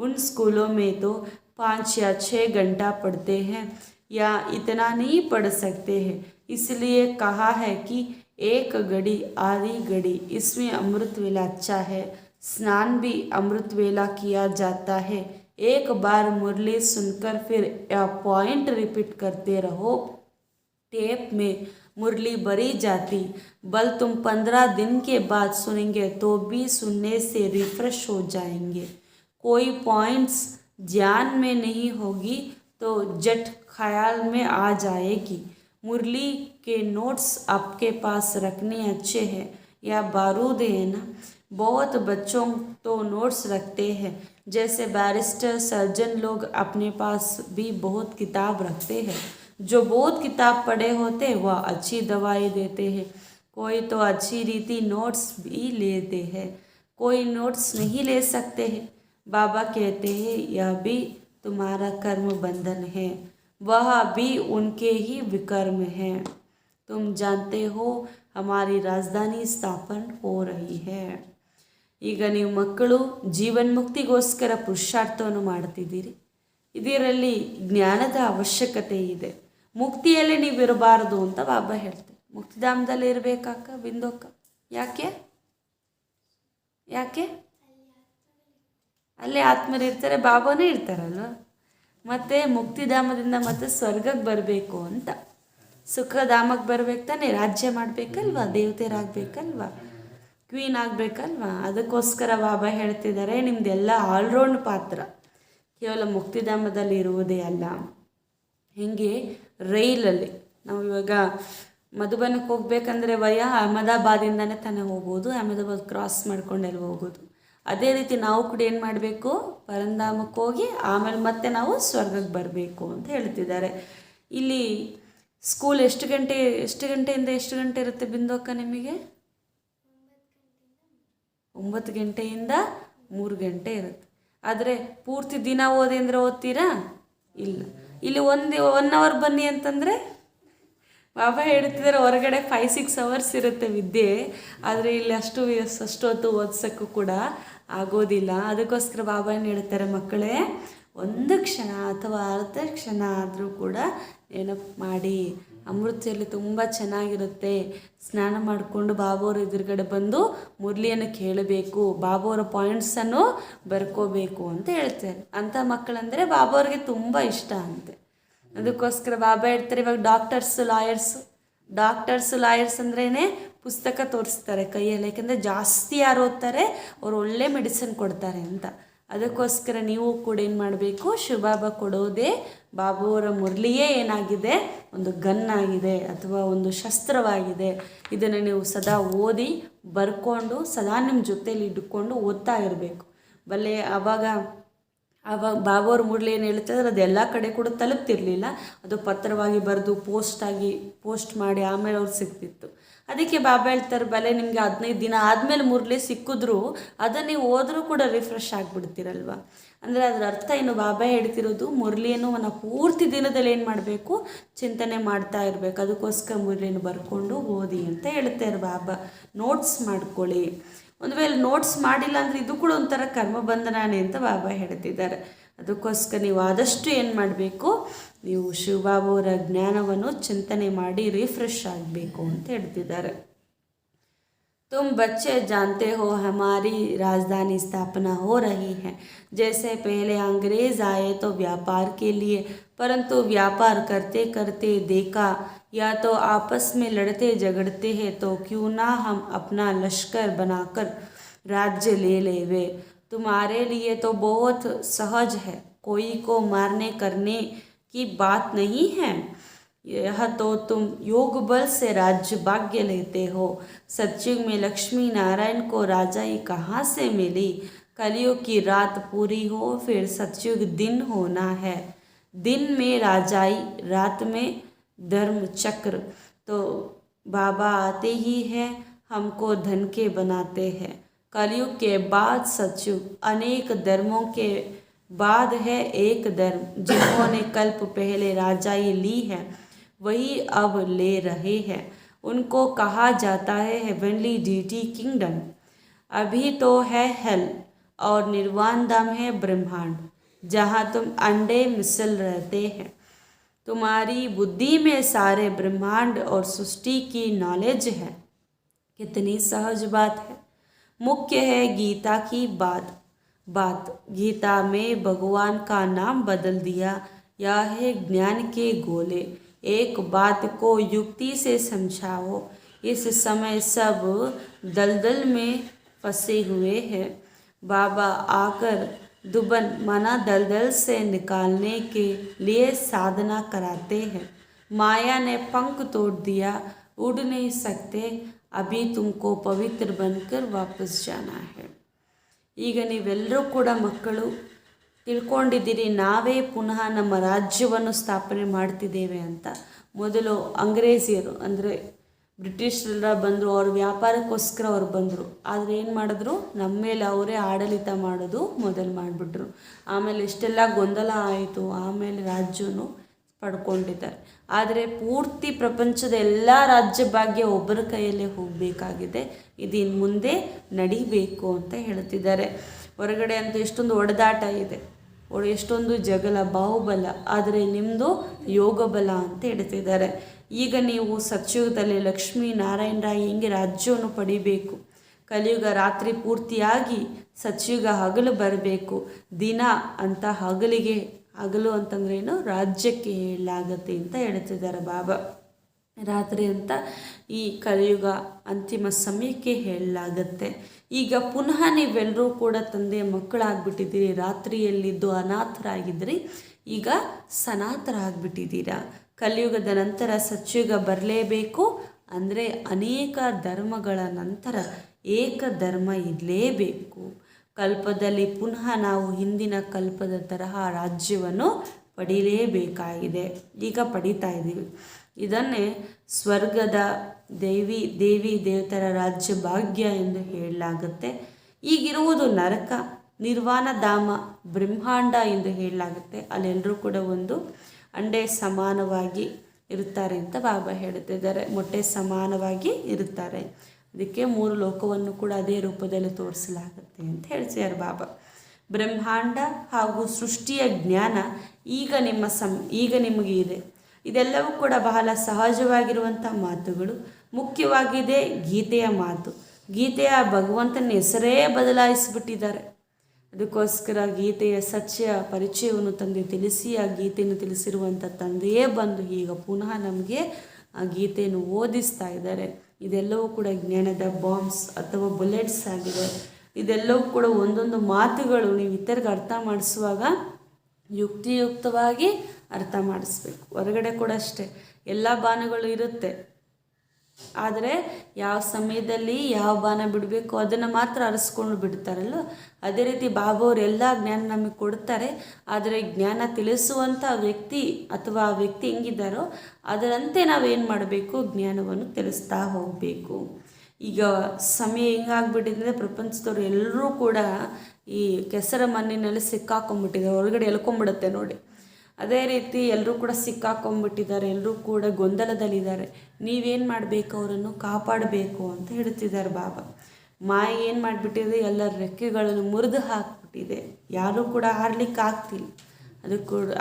उन स्कूलों में तो 5 या 6 घंटा पढ़ते हैं या इतना नहीं पढ़ सकते हैं, इसलिए कहा है कि एक घड़ी आधी घड़ी, इसमें अमृत वेला अच्छा है. स्नान भी अमृत वेला किया जाता है. एक बार मुरली सुनकर फिर यह पॉइंट रिपीट करते रहो. टेप में मुरली भरी जाती, बल तुम 15 दिन के बाद सुनेंगे तो भी सुनने से रिफ्रेश हो जाएंगे. कोई पॉइंट्स ध्यान में नहीं होगी तो जट ख्याल में आ जाएगी। मुरली के नोट्स आपके पास रखने अच्छे हैं या बारूद है ना। बहुत बच्चों तो नोट्स रखते हैं, जैसे बैरिस्टर सर्जन लोग अपने पास भी बहुत किताब रखते हैं। जो बहुत किताब पढ़े होते वह अच्छी दवाई देते हैं। कोई तो अच्छी रीति नोट्स भी लेते हैं, कोई नोट्स नहीं ले सकते हैं। बाबा कहते हैं यह भी तुम्हारा कर्म बंधन है, वह भी उनके ही विकर्म है। तुम जानते हो हमारी राजधानी स्थापन हो रही है। ಈಗ ನೀವು ಮಕ್ಕಳು ಜೀವನ್ಮುಕ್ತಿಗೋಸ್ಕರ ಪುರುಷಾರ್ಥವನ್ನು ಮಾಡ್ತಿದ್ದೀರಿ. ಇದರಲ್ಲಿ ಜ್ಞಾನದ ಅವಶ್ಯಕತೆ ಇದೆ. ಮುಕ್ತಿಯಲ್ಲಿ ನೀವು ಇರಬಾರದು ಅಂತ ಬಾಬಾ ಹೇಳ್ತಾರೆ. ಮುಕ್ತಿಧಾಮದಲ್ಲಿ ಇರಬೇಕಾಕ ಬಿಂದೋಕ್ಕ? ಯಾಕೆ ಯಾಕೆ ಅಲ್ಲೇ ಆತ್ಮರು ಇರ್ತಾರೆ, ಬಾಬಾನೇ ಇರ್ತಾರಲ್ವ. ಮತ್ತು ಮುಕ್ತಿಧಾಮದಿಂದ ಮತ್ತೆ ಸ್ವರ್ಗಕ್ಕೆ ಬರಬೇಕು ಅಂತ, ಸುಖಧಾಮಕ್ಕೆ ಬರ್ಬೇಕು ತಾನೆ, ರಾಜ್ಯ ಮಾಡಬೇಕಲ್ವ, ದೇವತೆಯರಾಗಬೇಕಲ್ವ, ಕ್ವೀನ್ ಆಗಬೇಕಲ್ವ. ಅದಕ್ಕೋಸ್ಕರ ಬಾಬಾ ಹೇಳ್ತಿದ್ದಾರೆ ನಿಮ್ಮದೆಲ್ಲ ಆಲ್ರೌಂಡ್ ಪಾತ್ರ, ಕೇವಲ ಮುಕ್ತಿಧಾಮದಲ್ಲಿ ಇರುವುದೇ ಅಲ್ಲ. ಹೀಗೆ ರೈಲಲ್ಲಿ ನಾವು ಇವಾಗ ಮಧುಬನಕ್ಕೆ ಹೋಗ್ಬೇಕಂದ್ರೆ ಅಹಮದಾಬಾದಿಂದನೇ ತಾನೇ ಹೋಗ್ಬೋದು, ಅಹಮದಾಬಾದ್ ಕ್ರಾಸ್ ಮಾಡ್ಕೊಂಡೆಲ್ಲ ಹೋಗೋದು. ಅದೇ ರೀತಿ ನಾವು ಕೂಡ ಏನು ಮಾಡಬೇಕು, ಪರಂಧಾಮಕ್ಕೆ ಹೋಗಿ ಆಮೇಲೆ ಮತ್ತೆ ನಾವು ಸ್ವರ್ಗಕ್ಕೆ ಬರಬೇಕು ಅಂತ ಹೇಳ್ತಿದ್ದಾರೆ. ಇಲ್ಲಿ ಸ್ಕೂಲ್ ಎಷ್ಟು ಗಂಟೆಯಿಂದ ಎಷ್ಟು ಗಂಟೆ ಇರುತ್ತೆ ಬಿಂದೋಕ್ಕ ನಿಮಗೆ? 9 ಗಂಟೆಯಿಂದ 3 ಗಂಟೆ ಇರುತ್ತೆ. ಆದರೆ ಪೂರ್ತಿ ದಿನ ಓದಿ ಅಂದರೆ ಓದ್ತೀರಾ? ಇಲ್ಲ. ಇಲ್ಲಿ 1 ಅವರ್ ಬನ್ನಿ ಅಂತಂದರೆ ಬಾಬಾ ಹೇಳ್ತಿದ್ದಾರೆ ಹೊರಗಡೆ 5-6 ಅವರ್ಸ್ ಇರುತ್ತೆ ವಿದ್ಯೆ, ಆದರೆ ಇಲ್ಲಿ ಅಷ್ಟು ಹೊತ್ತು ಓದಿಸೋಕ್ಕೂ ಕೂಡ ಆಗೋದಿಲ್ಲ. ಅದಕ್ಕೋಸ್ಕರ ಬಾಬಾ ಏನು ಹೇಳ್ತಾರೆ, ಮಕ್ಕಳೇ ಒಂದು ಕ್ಷಣ ಅಥವಾ ಅರ್ಧ ಕ್ಷಣ ಆದರೂ ಕೂಡ ನೆನಪು ಮಾಡಿ. ಅಮೃತಿಯಲ್ಲಿ ತುಂಬ ಚೆನ್ನಾಗಿರುತ್ತೆ. ಸ್ನಾನ ಮಾಡಿಕೊಂಡು ಬಾಬೋರ ಎದುರುಗಡೆ ಬಂದು ಮುರಳಿಯನ್ನು ಕೇಳಬೇಕು, ಬಾಬೋರ ಪಾಯಿಂಟ್ಸನ್ನು ಬರ್ಕೋಬೇಕು ಅಂತ ಹೇಳ್ತಾರೆ. ಅಂಥ ಮಕ್ಕಳಂದರೆ ಬಾಬೋರಿಗೆ ತುಂಬ ಇಷ್ಟ ಅಂತೆ. ಅದಕ್ಕೋಸ್ಕರ ಬಾಬಾ ಹೇಳ್ತಾರೆ ಇವಾಗ ಡಾಕ್ಟರ್ಸು ಲಾಯರ್ಸ್ ಅಂದ್ರೇ ಪುಸ್ತಕ ತೋರಿಸ್ತಾರೆ ಕೈಯಲ್ಲಿ, ಯಾಕೆಂದರೆ ಜಾಸ್ತಿ ಯಾರು ಓದ್ತಾರೆ ಅವ್ರು ಒಳ್ಳೆ ಮೆಡಿಸಿನ್ ಕೊಡ್ತಾರೆ ಅಂತ. ಅದಕ್ಕೋಸ್ಕರ ನೀವು ಕೂಡ ಏನು ಮಾಡಬೇಕು, ಶಿವಬಾಬಾ ಕೊಡೋದೇ ಬಾಬುವರ ಮುರಳಿಯೇ ಏನಾಗಿದೆ, ಒಂದು ಗನ್ ಆಗಿದೆ ಅಥವಾ ಒಂದು ಶಸ್ತ್ರವಾಗಿದೆ. ಇದನ್ನು ನೀವು ಸದಾ ಓದಿ ಬರ್ಕೊಂಡು ಸದಾ ನಿಮ್ಮ ಜೊತೇಲಿ ಇಟ್ಕೊಂಡು ಓದ್ತಾ ಇರಬೇಕು. ಬಲ್ಲೆ ಆವಾಗ ಬಾಬಾವ್ರ ಮುರಳಿ ಏನು ಹೇಳ್ತಿದ್ರೆ ಅದು ಎಲ್ಲ ಕಡೆ ಕೂಡ ತಲುಪ್ತಿರ್ಲಿಲ್ಲ, ಅದು ಪತ್ರವಾಗಿ ಬರೆದು ಪೋಸ್ಟ್ ಮಾಡಿ ಆಮೇಲೆ ಅವ್ರು ಸಿಗ್ತಿತ್ತು. ಅದಕ್ಕೆ ಬಾಬಾ ಹೇಳ್ತಾರೆ ಬಲೆ ನಿಮಗೆ 15 ದಿನ ಆದಮೇಲೆ ಮುರಳಿ ಸಿಕ್ಕಿದ್ರು ಅದನ್ನು ನೀವು ಓದರೂ ಕೂಡ ರಿಫ್ರೆಶ್ ಆಗಿಬಿಡ್ತೀರಲ್ವ. ಅಂದರೆ ಅದರ ಅರ್ಥ ಏನು, ಬಾಬಾ ಹೇಳ್ತಿರೋದು ಮುರಳಿಯನ್ನು ನಾವು ಪೂರ್ತಿ ದಿನದಲ್ಲಿ ಏನು ಮಾಡಬೇಕು, ಚಿಂತನೆ ಮಾಡ್ತಾ ಇರಬೇಕು. ಅದಕ್ಕೋಸ್ಕರ ಮುರಳಿಯನ್ನು ಬರ್ಕೊಂಡು ಓದಿ ಅಂತ ಹೇಳ್ತಾರೆ ಬಾಬಾ. ನೋಟ್ಸ್ ಮಾಡ್ಕೊಳ್ಳಿ. ಒಂದು ವೇಳೆ ನೋಟ್ಸ್ ಮಾಡಿಲ್ಲ ಅಂದರೆ ಇದು ಕೂಡ ಒಂಥರ ಕರ್ಮಬಂಧನಾನೇ ಅಂತ ಬಾಬಾ ಹೇಳ್ತಿದ್ದಾರೆ. ಅದಕ್ಕೋಸ್ಕರ ನೀವು ಆದಷ್ಟು ಏನು ಮಾಡಬೇಕು, ನೀವು ಶಿವಬಾಬಾವರ ಜ್ಞಾನವನ್ನು ಚಿಂತನೆ ಮಾಡಿ ರಿಫ್ರೆಶ್ ಆಗಬೇಕು ಅಂತ ಹೇಳ್ತಿದ್ದಾರೆ. तुम बच्चे जानते हो हमारी राजधानी स्थापना हो रही है. जैसे पहले अंग्रेज़ आए तो व्यापार के लिए, परंतु व्यापार करते करते देखा या तो आपस में लड़ते झगड़ते हैं, तो क्यों ना हम अपना लश्कर बनाकर राज्य ले लेवे. तुम्हारे लिए तो बहुत सहज है, कोई को मारने करने की बात नहीं है. यह तो तुम योग बल से राज्य भाग्य लेते हो. सतयुग में लक्ष्मी नारायण को राजाई कहाँ से मिली. कलयुग की रात पूरी हो फिर सतयुग दिन होना है. दिन में राजाई, रात में धर्म चक्र. तो बाबा आते ही है हमको धन के बनाते हैं. कलयुग के बाद सतयुग, अनेक धर्मों के बाद है एक धर्म. जिन्होंने कल्प पहले राजाई ली है वही अब ले रहे हैं. उनको कहा जाता है हेवनली डीटी किंगडम. अभी तो है हेल और निर्वाण धाम है ब्रह्मांड, जहाँ तुम अंडे मिसल रहते हैं. तुम्हारी बुद्धि में सारे ब्रह्मांड और सृष्टि की नॉलेज है. कितनी सहज बात है. मुख्य है गीता की बात. गीता में भगवान का नाम बदल दिया. यह है ज्ञान के गोले. एक बात को युक्ति से समझाओ. इस समय सब दलदल में फंसे हुए हैं. बाबा आकर दुबन माना दलदल से निकालने के लिए साधना कराते हैं। माया ने पंख तोड़ दिया, उड़ नहीं सकते, अभी तुमको पवित्र बनकर वापस जाना है. ಈಗ ನೀವೆಲ್ಲರೂ ಕೂಡ ಮಕ್ಕಳು ತಿಳ್ಕೊಂಡಿದ್ದೀರಿ, ನಾವೇ ಪುನಃ ನಮ್ಮ ರಾಜ್ಯವನ್ನು ಸ್ಥಾಪನೆ ಮಾಡ್ತಿದ್ದೇವೆ ಅಂತ. ಮೊದಲು ಅಂಗ್ರೇಜಿಯರು ಅಂದರೆ ಬ್ರಿಟಿಷರೆಲ್ಲ ಬಂದರು, ಅವ್ರ ವ್ಯಾಪಾರಕ್ಕೋಸ್ಕರ ಅವ್ರು ಬಂದರು. ಆದರೆ ಏನು ಮಾಡಿದ್ರು, ನಮ್ಮ ಮೇಲೆ ಅವರೇ ಆಡಳಿತ ಮಾಡೋದು ಮೊದಲು ಮಾಡಿಬಿಟ್ರು. ಆಮೇಲೆ ಎಷ್ಟೆಲ್ಲ ಗೊಂದಲ ಆಯಿತು, ಆಮೇಲೆ ರಾಜ್ಯವನ್ನು ಪಡ್ಕೊಂಡಿದ್ದಾರೆ. ಆದರೆ ಪೂರ್ತಿ ಪ್ರಪಂಚದ ಎಲ್ಲ ರಾಜ್ಯ ಭಾಗ್ಯ ಒಬ್ಬರ ಕೈಯಲ್ಲೇ ಹೋಗಬೇಕಾಗಿದೆ. ಇದು ಇನ್ನು ಮುಂದೆ ನಡಿಬೇಕು ಅಂತ ಹೇಳ್ತಿದ್ದಾರೆ. ಹೊರಗಡೆ ಅಂತೂ ಎಷ್ಟೊಂದು ಒಡೆದಾಟ ಇದೆ, ಎಷ್ಟೊಂದು ಜಗಳ ಬಾಹುಬಲ, ಆದರೆ ನಿಮ್ಮದು ಯೋಗಬಲ ಅಂತ ಹೇಳ್ತಿದ್ದಾರೆ. ಈಗ ನೀವು ಸತ್ಯುಗದಲ್ಲಿ ಲಕ್ಷ್ಮೀ ನಾರಾಯಣರ ಹೆಂಗೆ ರಾಜ್ಯವನ್ನು ಪಡಿಬೇಕು, ಕಲಿಯುಗ ರಾತ್ರಿ ಪೂರ್ತಿಯಾಗಿ ಸತ್ಯುಗ ಹಗಲು ಬರಬೇಕು. ದಿನ ಅಂತ ಹಗಲು ಅಂತಂದ್ರೆ ಏನು, ರಾಜ್ಯಕ್ಕೆ ಹೇಳಲಾಗತ್ತೆ ಅಂತ ಹೇಳ್ತಿದ್ದಾರೆ ಬಾಬಾ. ರಾತ್ರಿ ಅಂತ ಈ ಕಲಿಯುಗ ಅಂತಿಮ ಸಮಯಕ್ಕೆ ಹೇಳಲಾಗತ್ತೆ. ಈಗ ಪುನಃ ನೀವೆಲ್ಲರೂ ಕೂಡ ತಂದೆಯ ಮಕ್ಕಳಾಗ್ಬಿಟ್ಟಿದ್ದೀರಿ. ರಾತ್ರಿಯಲ್ಲಿದ್ದು ಅನಾಥರಾಗಿದ್ರಿ, ಈಗ ಸನಾಥರಾಗ್ಬಿಟ್ಟಿದ್ದೀರಾ. ಕಲಿಯುಗದ ನಂತರ ಸತ್ಯುಗ ಬರಲೇಬೇಕು. ಅಂದರೆ ಅನೇಕ ಧರ್ಮಗಳ ನಂತರ ಏಕ ಧರ್ಮ ಇರಲೇಬೇಕು. ಕಲ್ಪದಲ್ಲಿ ಪುನಃ ನಾವು ಹಿಂದಿನ ಕಲ್ಪದ ತರಹ ರಾಜ್ಯವನ್ನು ಪಡೀಲೇಬೇಕಾಗಿದೆ. ಈಗ ಪಡೀತಾ ಇದ್ದೀವಿ. ಇದನ್ನೇ ಸ್ವರ್ಗದ ದೇವಿ ದೇವತರ ರಾಜ್ಯ ಭಾಗ್ಯ ಎಂದು ಹೇಳಲಾಗುತ್ತೆ. ಈಗಿರುವುದು ನರಕ, ನಿರ್ವಾಣ ಧಾಮ, ಬ್ರಹ್ಮಾಂಡ ಎಂದು ಹೇಳಲಾಗುತ್ತೆ. ಅಲ್ಲೆಲ್ಲರೂ ಕೂಡ ಒಂದು ಅಂಡೆ ಸಮಾನವಾಗಿ ಇರುತ್ತಾರೆ ಅಂತ ಬಾಬಾ ಹೇಳ್ತಿದ್ದಾರೆ. ಮೊಟ್ಟೆ ಸಮಾನವಾಗಿ ಇರುತ್ತಾರೆ. ಅದಕ್ಕೆ 3 ಲೋಕವನ್ನು ಕೂಡ ಅದೇ ರೂಪದಲ್ಲಿ ತೋರಿಸಲಾಗುತ್ತೆ ಅಂತ ಹೇಳ್ತಿದ್ದಾರೆ ಬಾಬಾ. ಬ್ರಹ್ಮಾಂಡ ಹಾಗೂ ಸೃಷ್ಟಿಯ ಜ್ಞಾನ ಈಗ ನಿಮಗೆ ಇದೆ. ಇದೆಲ್ಲವೂ ಕೂಡ ಬಹಳ ಸಹಜವಾಗಿರುವಂಥ ಮಾತುಗಳು. ಮುಖ್ಯವಾಗಿದೆ ಗೀತೆಯ ಮಾತು. ಗೀತೆಯ ಭಗವಂತನ ಹೆಸರೇ ಬದಲಾಯಿಸಿಬಿಟ್ಟಿದ್ದಾರೆ. ಅದಕ್ಕೋಸ್ಕರ ಗೀತೆಯ ಸತ್ಯ ಪರಿಚಯವನ್ನು ತಂದೆ ತಿಳಿಸಿ, ಆ ಗೀತೆಯನ್ನು ತಿಳಿಸಿರುವಂಥ ತಂದೆಯೇ ಬಂದು ಈಗ ಪುನಃ ನಮಗೆ ಆ ಗೀತೆಯನ್ನು ಓದಿಸ್ತಾ ಇದ್ದಾರೆ. ಇದೆಲ್ಲವೂ ಕೂಡ ಜ್ಞಾನದ ಬಾಂಬ್ಸ್ ಅಥವಾ ಬುಲೆಟ್ಸ್ ಆಗಿದೆ. ಇದೆಲ್ಲವೂ ಕೂಡ ಒಂದೊಂದು ಮಾತುಗಳು ನೀವು ಇತರಿಗೆ ಅರ್ಥ ಮಾಡಿಸುವಾಗ ಯುಕ್ತಿಯುಕ್ತವಾಗಿ ಅರ್ಥ ಮಾಡಿಸ್ಬೇಕು. ಹೊರಗಡೆ ಕೂಡ ಅಷ್ಟೇ ಎಲ್ಲ ಬಾಣಗಳು ಇರುತ್ತೆ, ಆದರೆ ಯಾವ ಸಮಯದಲ್ಲಿ ಯಾವ ಬಾಣ ಬಿಡಬೇಕು ಅದನ್ನು ಮಾತ್ರ ಅರಸ್ಕೊಂಡು ಬಿಡ್ತಾರಲ್ಲ, ಅದೇ ರೀತಿ ಬಾಬಾವ್ರು ಎಲ್ಲ ಜ್ಞಾನ ನಮಗೆ ಕೊಡ್ತಾರೆ. ಆದರೆ ಜ್ಞಾನ ತಿಳಿಸುವಂಥ ವ್ಯಕ್ತಿ ಅಥವಾ ಆ ವ್ಯಕ್ತಿ ಹೆಂಗಿದ್ದಾರೋ ಅದರಂತೆ ನಾವೇನು ಮಾಡಬೇಕು, ಜ್ಞಾನವನ್ನು ತಿಳಿಸ್ತಾ ಹೋಗಬೇಕು. ಈಗ ಸಮಯ ಹೆಂಗಾಗ್ಬಿಟ್ಟಿದೆ, ಪ್ರಪಂಚದವ್ರು ಎಲ್ಲರೂ ಕೂಡ ಈ ಕೆಸರ ಮಣ್ಣಿನಲ್ಲಿ ಸಿಕ್ಕಾಕೊಂಡ್ಬಿಟ್ಟಿದ್ದಾರೆ, ಹೊರಗಡೆ ಎಳ್ಕೊಂಬಿಡುತ್ತೆ ನೋಡಿ. ಅದೇ ರೀತಿ ಎಲ್ಲರೂ ಕೂಡ ಸಿಕ್ಕಾಕೊಂಡ್ಬಿಟ್ಟಿದ್ದಾರೆ, ಎಲ್ಲರೂ ಕೂಡ ಗೊಂದಲದಲ್ಲಿದ್ದಾರೆ. ನೀವೇನು ಮಾಡಬೇಕು, ಅವರನ್ನು ಕಾಪಾಡಬೇಕು ಅಂತ ಹೇಳ್ತಿದ್ದಾರೆ ಬಾಬಾ. ಮಾಯ ಏನು ಮಾಡಿಬಿಟ್ಟಿದೆ, ಎಲ್ಲ ರೆಕ್ಕೆಗಳನ್ನು ಮುರಿದು ಹಾಕ್ಬಿಟ್ಟಿದೆ, ಯಾರೂ ಕೂಡ ಹಾರಲಿಕ್ಕೆ ಆಗ್ತಿಲ್ಲ.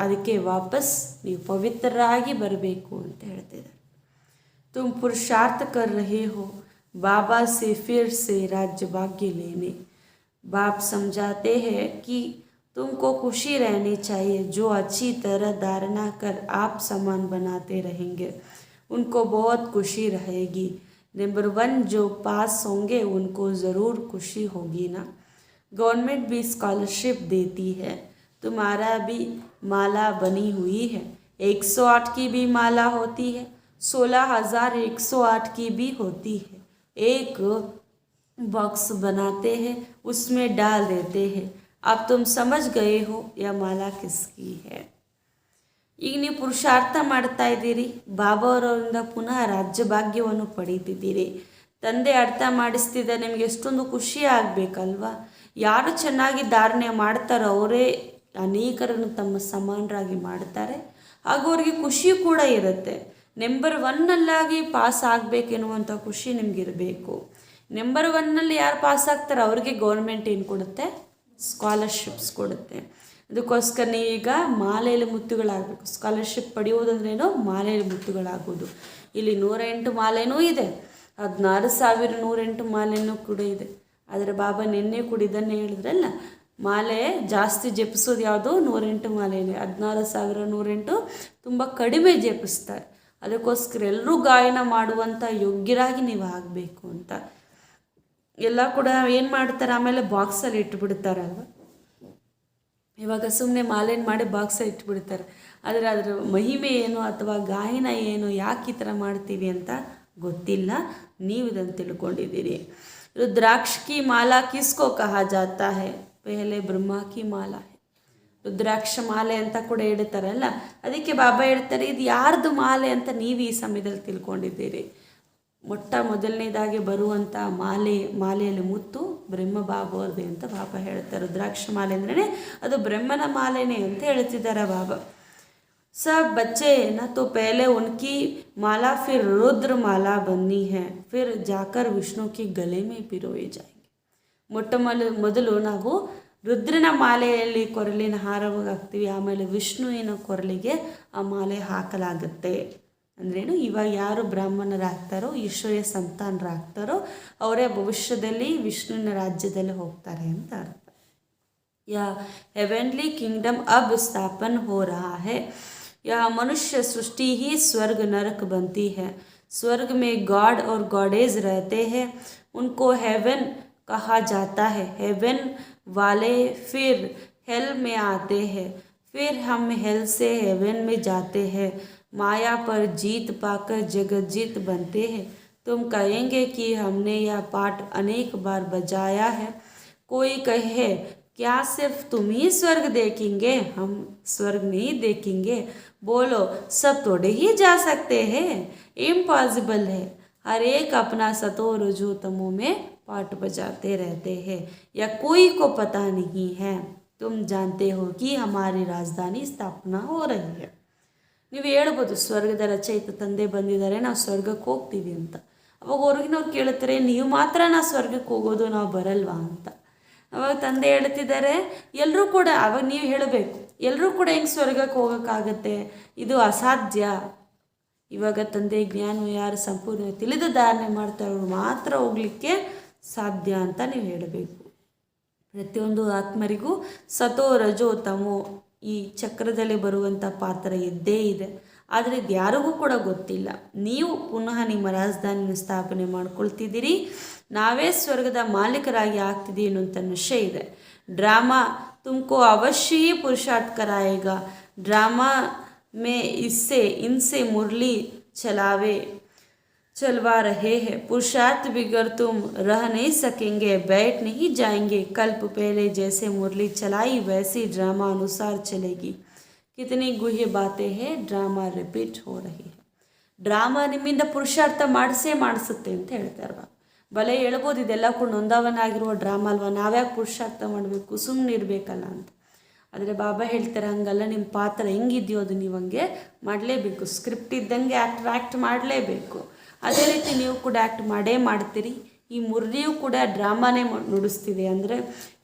ಅದಕ್ಕೆ ವಾಪಸ್ ನೀವು ಪವಿತ್ರರಾಗಿ ಬರಬೇಕು ಅಂತ ಹೇಳ್ತಿದ್ದಾರೆ. ತುಮ್ ಪುರುಷಾರ್ಥ ಕರ್ ರಹೆ ಹೋ बाबा से फिर से राज्य भाग्य लेने. बाप समझाते हैं कि तुमको खुशी रहनी चाहिए. जो अच्छी तरह धारणा कर आप समान बनाते रहेंगे उनको बहुत खुशी रहेगी. नंबर 1 जो पास होंगे उनको ज़रूर खुशी होगी ना. गवर्नमेंट भी स्कॉलरशिप देती है, तुम्हारा भी माला बनी हुई है. 108 की भी माला होती है, 16,108 की भी होती है. एक बॉक्स बनाते हैं, उसमें डाल देते हैं. अब तुम समझ गए हो यह माला किसकी है. ಈಗ ನೀವು ಪುರುಷಾರ್ಥ ಮಾಡ್ತಾ ಇದ್ದೀರಿ, ಬಾಬಾವರವರಿಂದ ಪುನಃ ರಾಜ್ಯ ಭಾಗ್ಯವನ್ನು ಪಡೀತಿದ್ದೀರಿ. ತಂದೆ ಅರ್ಥ ಮಾಡಿಸ್ತಿದ್ದ, ನಿಮಗೆ ಎಷ್ಟೊಂದು ಖುಷಿ ಆಗಬೇಕಲ್ವಾ. ಯಾರು ಚೆನ್ನಾಗಿ ಧಾರಣೆ ಮಾಡ್ತಾರೋ ಅವರೇ ಅನೇಕರನ್ನು ತಮ್ಮ ಸಮಾನರಾಗಿ ಮಾಡ್ತಾರೆ, ಹಾಗೂ ಅವರಿಗೆ ಖುಷಿ ಕೂಡ ಇರುತ್ತೆ. ನಂಬರ್ 1 ಪಾಸ್ ಆಗಬೇಕೆನ್ನುವಂಥ ಖುಷಿ ನಿಮಗಿರಬೇಕು. ನಂಬರ್ 1 ಯಾರು ಪಾಸ್ ಆಗ್ತಾರೆ ಅವ್ರಿಗೆ ಗೌರ್ಮೆಂಟ್ ಏನು ಕೊಡುತ್ತೆ, ಸ್ಕಾಲರ್ಶಿಪ್ಸ್ ಕೊಡುತ್ತೆ. ಅದಕ್ಕೋಸ್ಕರ ನೀವೀಗ ಮಾಲೆಯಲ್ಲಿ ಮುತ್ತುಗಳಾಗಬೇಕು. ಸ್ಕಾಲರ್ಶಿಪ್ ಪಡೆಯುವುದಂದ್ರೇನು, ಮಾಲೆಯಲ್ಲಿ ಮುತ್ತುಗಳಾಗೋದು. ಇಲ್ಲಿ 108 ಮಾಲೆನೂ ಇದೆ, 16,108 ಮಾಲೆನೂ ಕೂಡ ಇದೆ. ಆದರೆ ಬಾಬಾ ನಿನ್ನೆ ಕೂಡ ಇದನ್ನೇ ಹೇಳಿದ್ರಲ್ಲ, ಮಾಲೆ ಜಾಸ್ತಿ ಜಪಿಸೋದು ಯಾವುದು, 108 ಮಾಲೆನೇ. 16,108 ತುಂಬ ಕಡಿಮೆ ಜಪಿಸ್ತಾರೆ. ಅದಕ್ಕೋಸ್ಕರ ಎಲ್ಲರೂ ಗಾಯನ ಮಾಡುವಂಥ ಯೋಗ್ಯರಾಗಿ ನೀವು ಆಗಬೇಕು ಅಂತ ಎಲ್ಲ ಕೂಡ ಏನು ಮಾಡ್ತಾರೆ, ಆಮೇಲೆ ಬಾಕ್ಸಲ್ಲಿ ಇಟ್ಬಿಡ್ತಾರಲ್ವ. ಇವಾಗ ಸುಮ್ಮನೆ ಮಾಲೆಯನ್ನು ಮಾಡಿ ಬಾಕ್ಸ ಇಟ್ಬಿಡ್ತಾರೆ. ಆದರೆ ಅದರ ಮಹಿಮೆ ಏನು ಅಥವಾ ಗಾಯನ ಏನು, ಯಾಕೆ ಈ ಥರ ಮಾಡ್ತೀವಿ ಅಂತ ಗೊತ್ತಿಲ್ಲ. ನೀವು ಇದನ್ನು ತಿಳ್ಕೊಂಡಿದ್ದೀರಿ. रुद्राक्ष की माला किसको कहा जाता है? पहले ब्रह्मा की माला है. ರುದ್ರಾಕ್ಷ ಮಾಲೆ ಅಂತ ಕೂಡ ಹೇಳ್ತಾರಲ್ಲ, ಅದಕ್ಕೆ ಬಾಬಾ ಹೇಳ್ತಾರೆ ಇದು ಯಾರ್ದು ಮಾಲೆ ಅಂತ ನೀವು ಈ ಸಮಯದಲ್ಲಿ ತಿಳ್ಕೊಂಡಿದ್ದೀರಿ. ಮೊದಲನೇದಾಗಿ ಬರುವಂಥ ಮಾಲೆಯಲ್ಲಿ ಮುತ್ತು ಬ್ರಹ್ಮ ಬಾಬಾವ್ರದ್ದೇ ಅಂತ ಬಾಬಾ ಹೇಳ್ತಾರೆ. ರುದ್ರಾಕ್ಷ ಮಾಲೆ ಅಂದ್ರೇ ಅದು ಬ್ರಹ್ಮನ ಮಾಲೆನೇ ಅಂತ ಹೇಳ್ತಿದ್ದಾರೆ ಬಾಬಾ. सब बच्चे ना तो पहले उनकी माला फिर रुद्र माला बननी है, फिर जाकर विष्णु के गले में पिरोए जाएंगे. ಮೊದಲು ನಾವು ರುದ್ರನ ಮಾಲೆಯಲ್ಲಿ ಕೊರಳಿನ ಹಾರವಾಗಿ ಹಾಕ್ತೀವಿ, ಆಮೇಲೆ ವಿಷ್ಣುವಿನ ಕೊರಳಿಗೆ ಆ ಮಾಲೆ ಹಾಕಲಾಗುತ್ತೆ. ಅಂದ್ರೇನು, ಇವಾಗ ಯಾರು ಬ್ರಾಹ್ಮಣರಾಗ್ತಾರೋ, ಈಶ್ವರ್ಯ ಸಂತಾನರಾಗ್ತಾರೋ ಅವರೇ ಭವಿಷ್ಯದಲ್ಲಿ ವಿಷ್ಣುವಿನ ರಾಜ್ಯದಲ್ಲಿ ಹೋಗ್ತಾರೆ ಅಂತ ಅರ್ಥ. या हेवेंली किंगडम अब स्थापन हो रहा है. यह मनुष्य सृष्टि ही स्वर्ग नरक बनती है. स्वर्ग में गॉड और गॉडेज रहते हैं, उनको हेवन कहा जाता है. हेवन वाले फिर हेल में आते हैं, फिर हम हेल से हेवन में जाते हैं. माया पर जीत पाकर जगजीत बनते हैं. तुम कहेंगे कि हमने यह पाठ अनेक बार बजाया है. कोई कहे क्या सिर्फ तुम ही स्वर्ग देखेंगे, हम स्वर्ग नहीं देखेंगे? बोलो सब थोड़े ही जा सकते हैं, इम्पॉसिबल है. हर एक अपना सतो रजो तमो में पाठ बजाते रहते हैं, या कोई को पता नहीं है. तुम जानते हो कि हमारी राजधानी स्थापना हो रही है. ನೀವು ಹೇಳ್ಬೋದು ಸ್ವರ್ಗದ ರಚಯಿತ ತಂದೆ ಬಂದಿದ್ದಾರೆ, ನಾವು ಸ್ವರ್ಗಕ್ಕೆ ಹೋಗ್ತೀವಿ ಅಂತ. ಅವಾಗ ಹೊರಗಿನವ್ರು ಕೇಳ್ತಾರೆ ನೀವು ಮಾತ್ರ ನಾ ಸ್ವರ್ಗಕ್ಕೆ ಹೋಗೋದು, ನಾವು ಬರಲ್ವಾ ಅಂತ. ಅವಾಗ ತಂದೆ ಹೇಳ್ತಿದ್ದಾರೆ ಎಲ್ಲರೂ ಕೂಡ, ಅವಾಗ ನೀವು ಹೇಳಬೇಕು ಎಲ್ಲರೂ ಕೂಡ ಹೆಂಗೆ ಸ್ವರ್ಗಕ್ಕೆ ಹೋಗೋಕ್ಕಾಗತ್ತೆ, ಇದು ಅಸಾಧ್ಯ. ಇವಾಗ ತಂದೆ ಜ್ಞಾನ ಯಾರು ಸಂಪೂರ್ಣ ತಿಳಿದು ಧಾರಣೆ ಮಾಡ್ತಾರೋ ಮಾತ್ರ ಹೋಗಲಿಕ್ಕೆ ಸಾಧ್ಯ ಅಂತ ನೀವು ಹೇಳಬೇಕು. ಪ್ರತಿಯೊಂದು ಆತ್ಮರಿಗೂ ಸತೋ ರಜೋ ತಮೋ ಈ ಚಕ್ರದಲ್ಲಿ ಬರುವಂಥ ಪಾತ್ರ ಇದ್ದೇ ಇದೆ. ಆದರೆ ಇದು ಯಾರಿಗೂ ಕೂಡ ಗೊತ್ತಿಲ್ಲ. ನೀವು ಪುನಃ ನಿಮ್ಮ ರಾಜಧಾನಿನ ಸ್ಥಾಪನೆ ಮಾಡ್ಕೊಳ್ತಿದ್ದೀರಿ, ನಾವೇ ಸ್ವರ್ಗದ ಮಾಲೀಕರಾಗಿ ಆಗ್ತಿದ್ದೀವಿ ಅನ್ನೋಂಥ ನಶೆ ಇದೆ. ಡ್ರಾಮಾ ತುಮಕೋ ಅವಶ್ಯ ही पुरुषार्थ कराएगा. ड्रामा में इनसे मुरली चलवा रहे हैं. पुरुषार्थ बिगड़ तुम रह नहीं सकेंगे, बैठ नहीं जाएंगे. कल्प पहले जैसे मुरली चलाई वैसी ड्रामा अनुसार चलेगी. कितनी गुह्य बातें हैं, ड्रामा रिपीट हो रही है. ಡ್ರಾಮಾ ನಿಮ್ಮಿಂದ ಪುರುಷಾರ್ಥ ಮಾಡಿಸುತ್ತೆ ಅಂತ ಹೇಳ್ತಾರೆ ಬಾ. ಬಲೆ ಹೇಳ್ಬೋದು ಇದೆಲ್ಲ ಕೂಡ ನೊಂದವನಾಗಿರುವ ಡ್ರಾಮಾ ಅಲ್ವಾ, ನಾವ್ಯಾಕೆ ಪುರುಷಾರ್ಥ ಮಾಡಬೇಕು, ಸುಮ್ಮನೆ ಇರಬೇಕಲ್ಲ ಅಂತ. ಆದರೆ ಬಾಬಾ ಹೇಳ್ತಾರೆ ಹಂಗಲ್ಲ, ನಿಮ್ಮ ಪಾತ್ರ ಹೆಂಗಿದೆಯೋ ಅದು ನೀವು ಹಂಗೆ ಮಾಡಲೇಬೇಕು. ಸ್ಕ್ರಿಪ್ಟ್ ಇದ್ದಂಗೆ ಆ್ಯಕ್ಟ್ ಮಾಡಲೇಬೇಕು. ಅದೇ ರೀತಿ ನೀವು ಕೂಡ ಆ್ಯಕ್ಟ್ ಮಾಡ್ತೀರಿ. ಈ ಮುರಳಿಯೂ ಕೂಡ ಡ್ರಾಮಾನೇ ನುಡಿಸ್ತಿದೆ. ಅಂದರೆ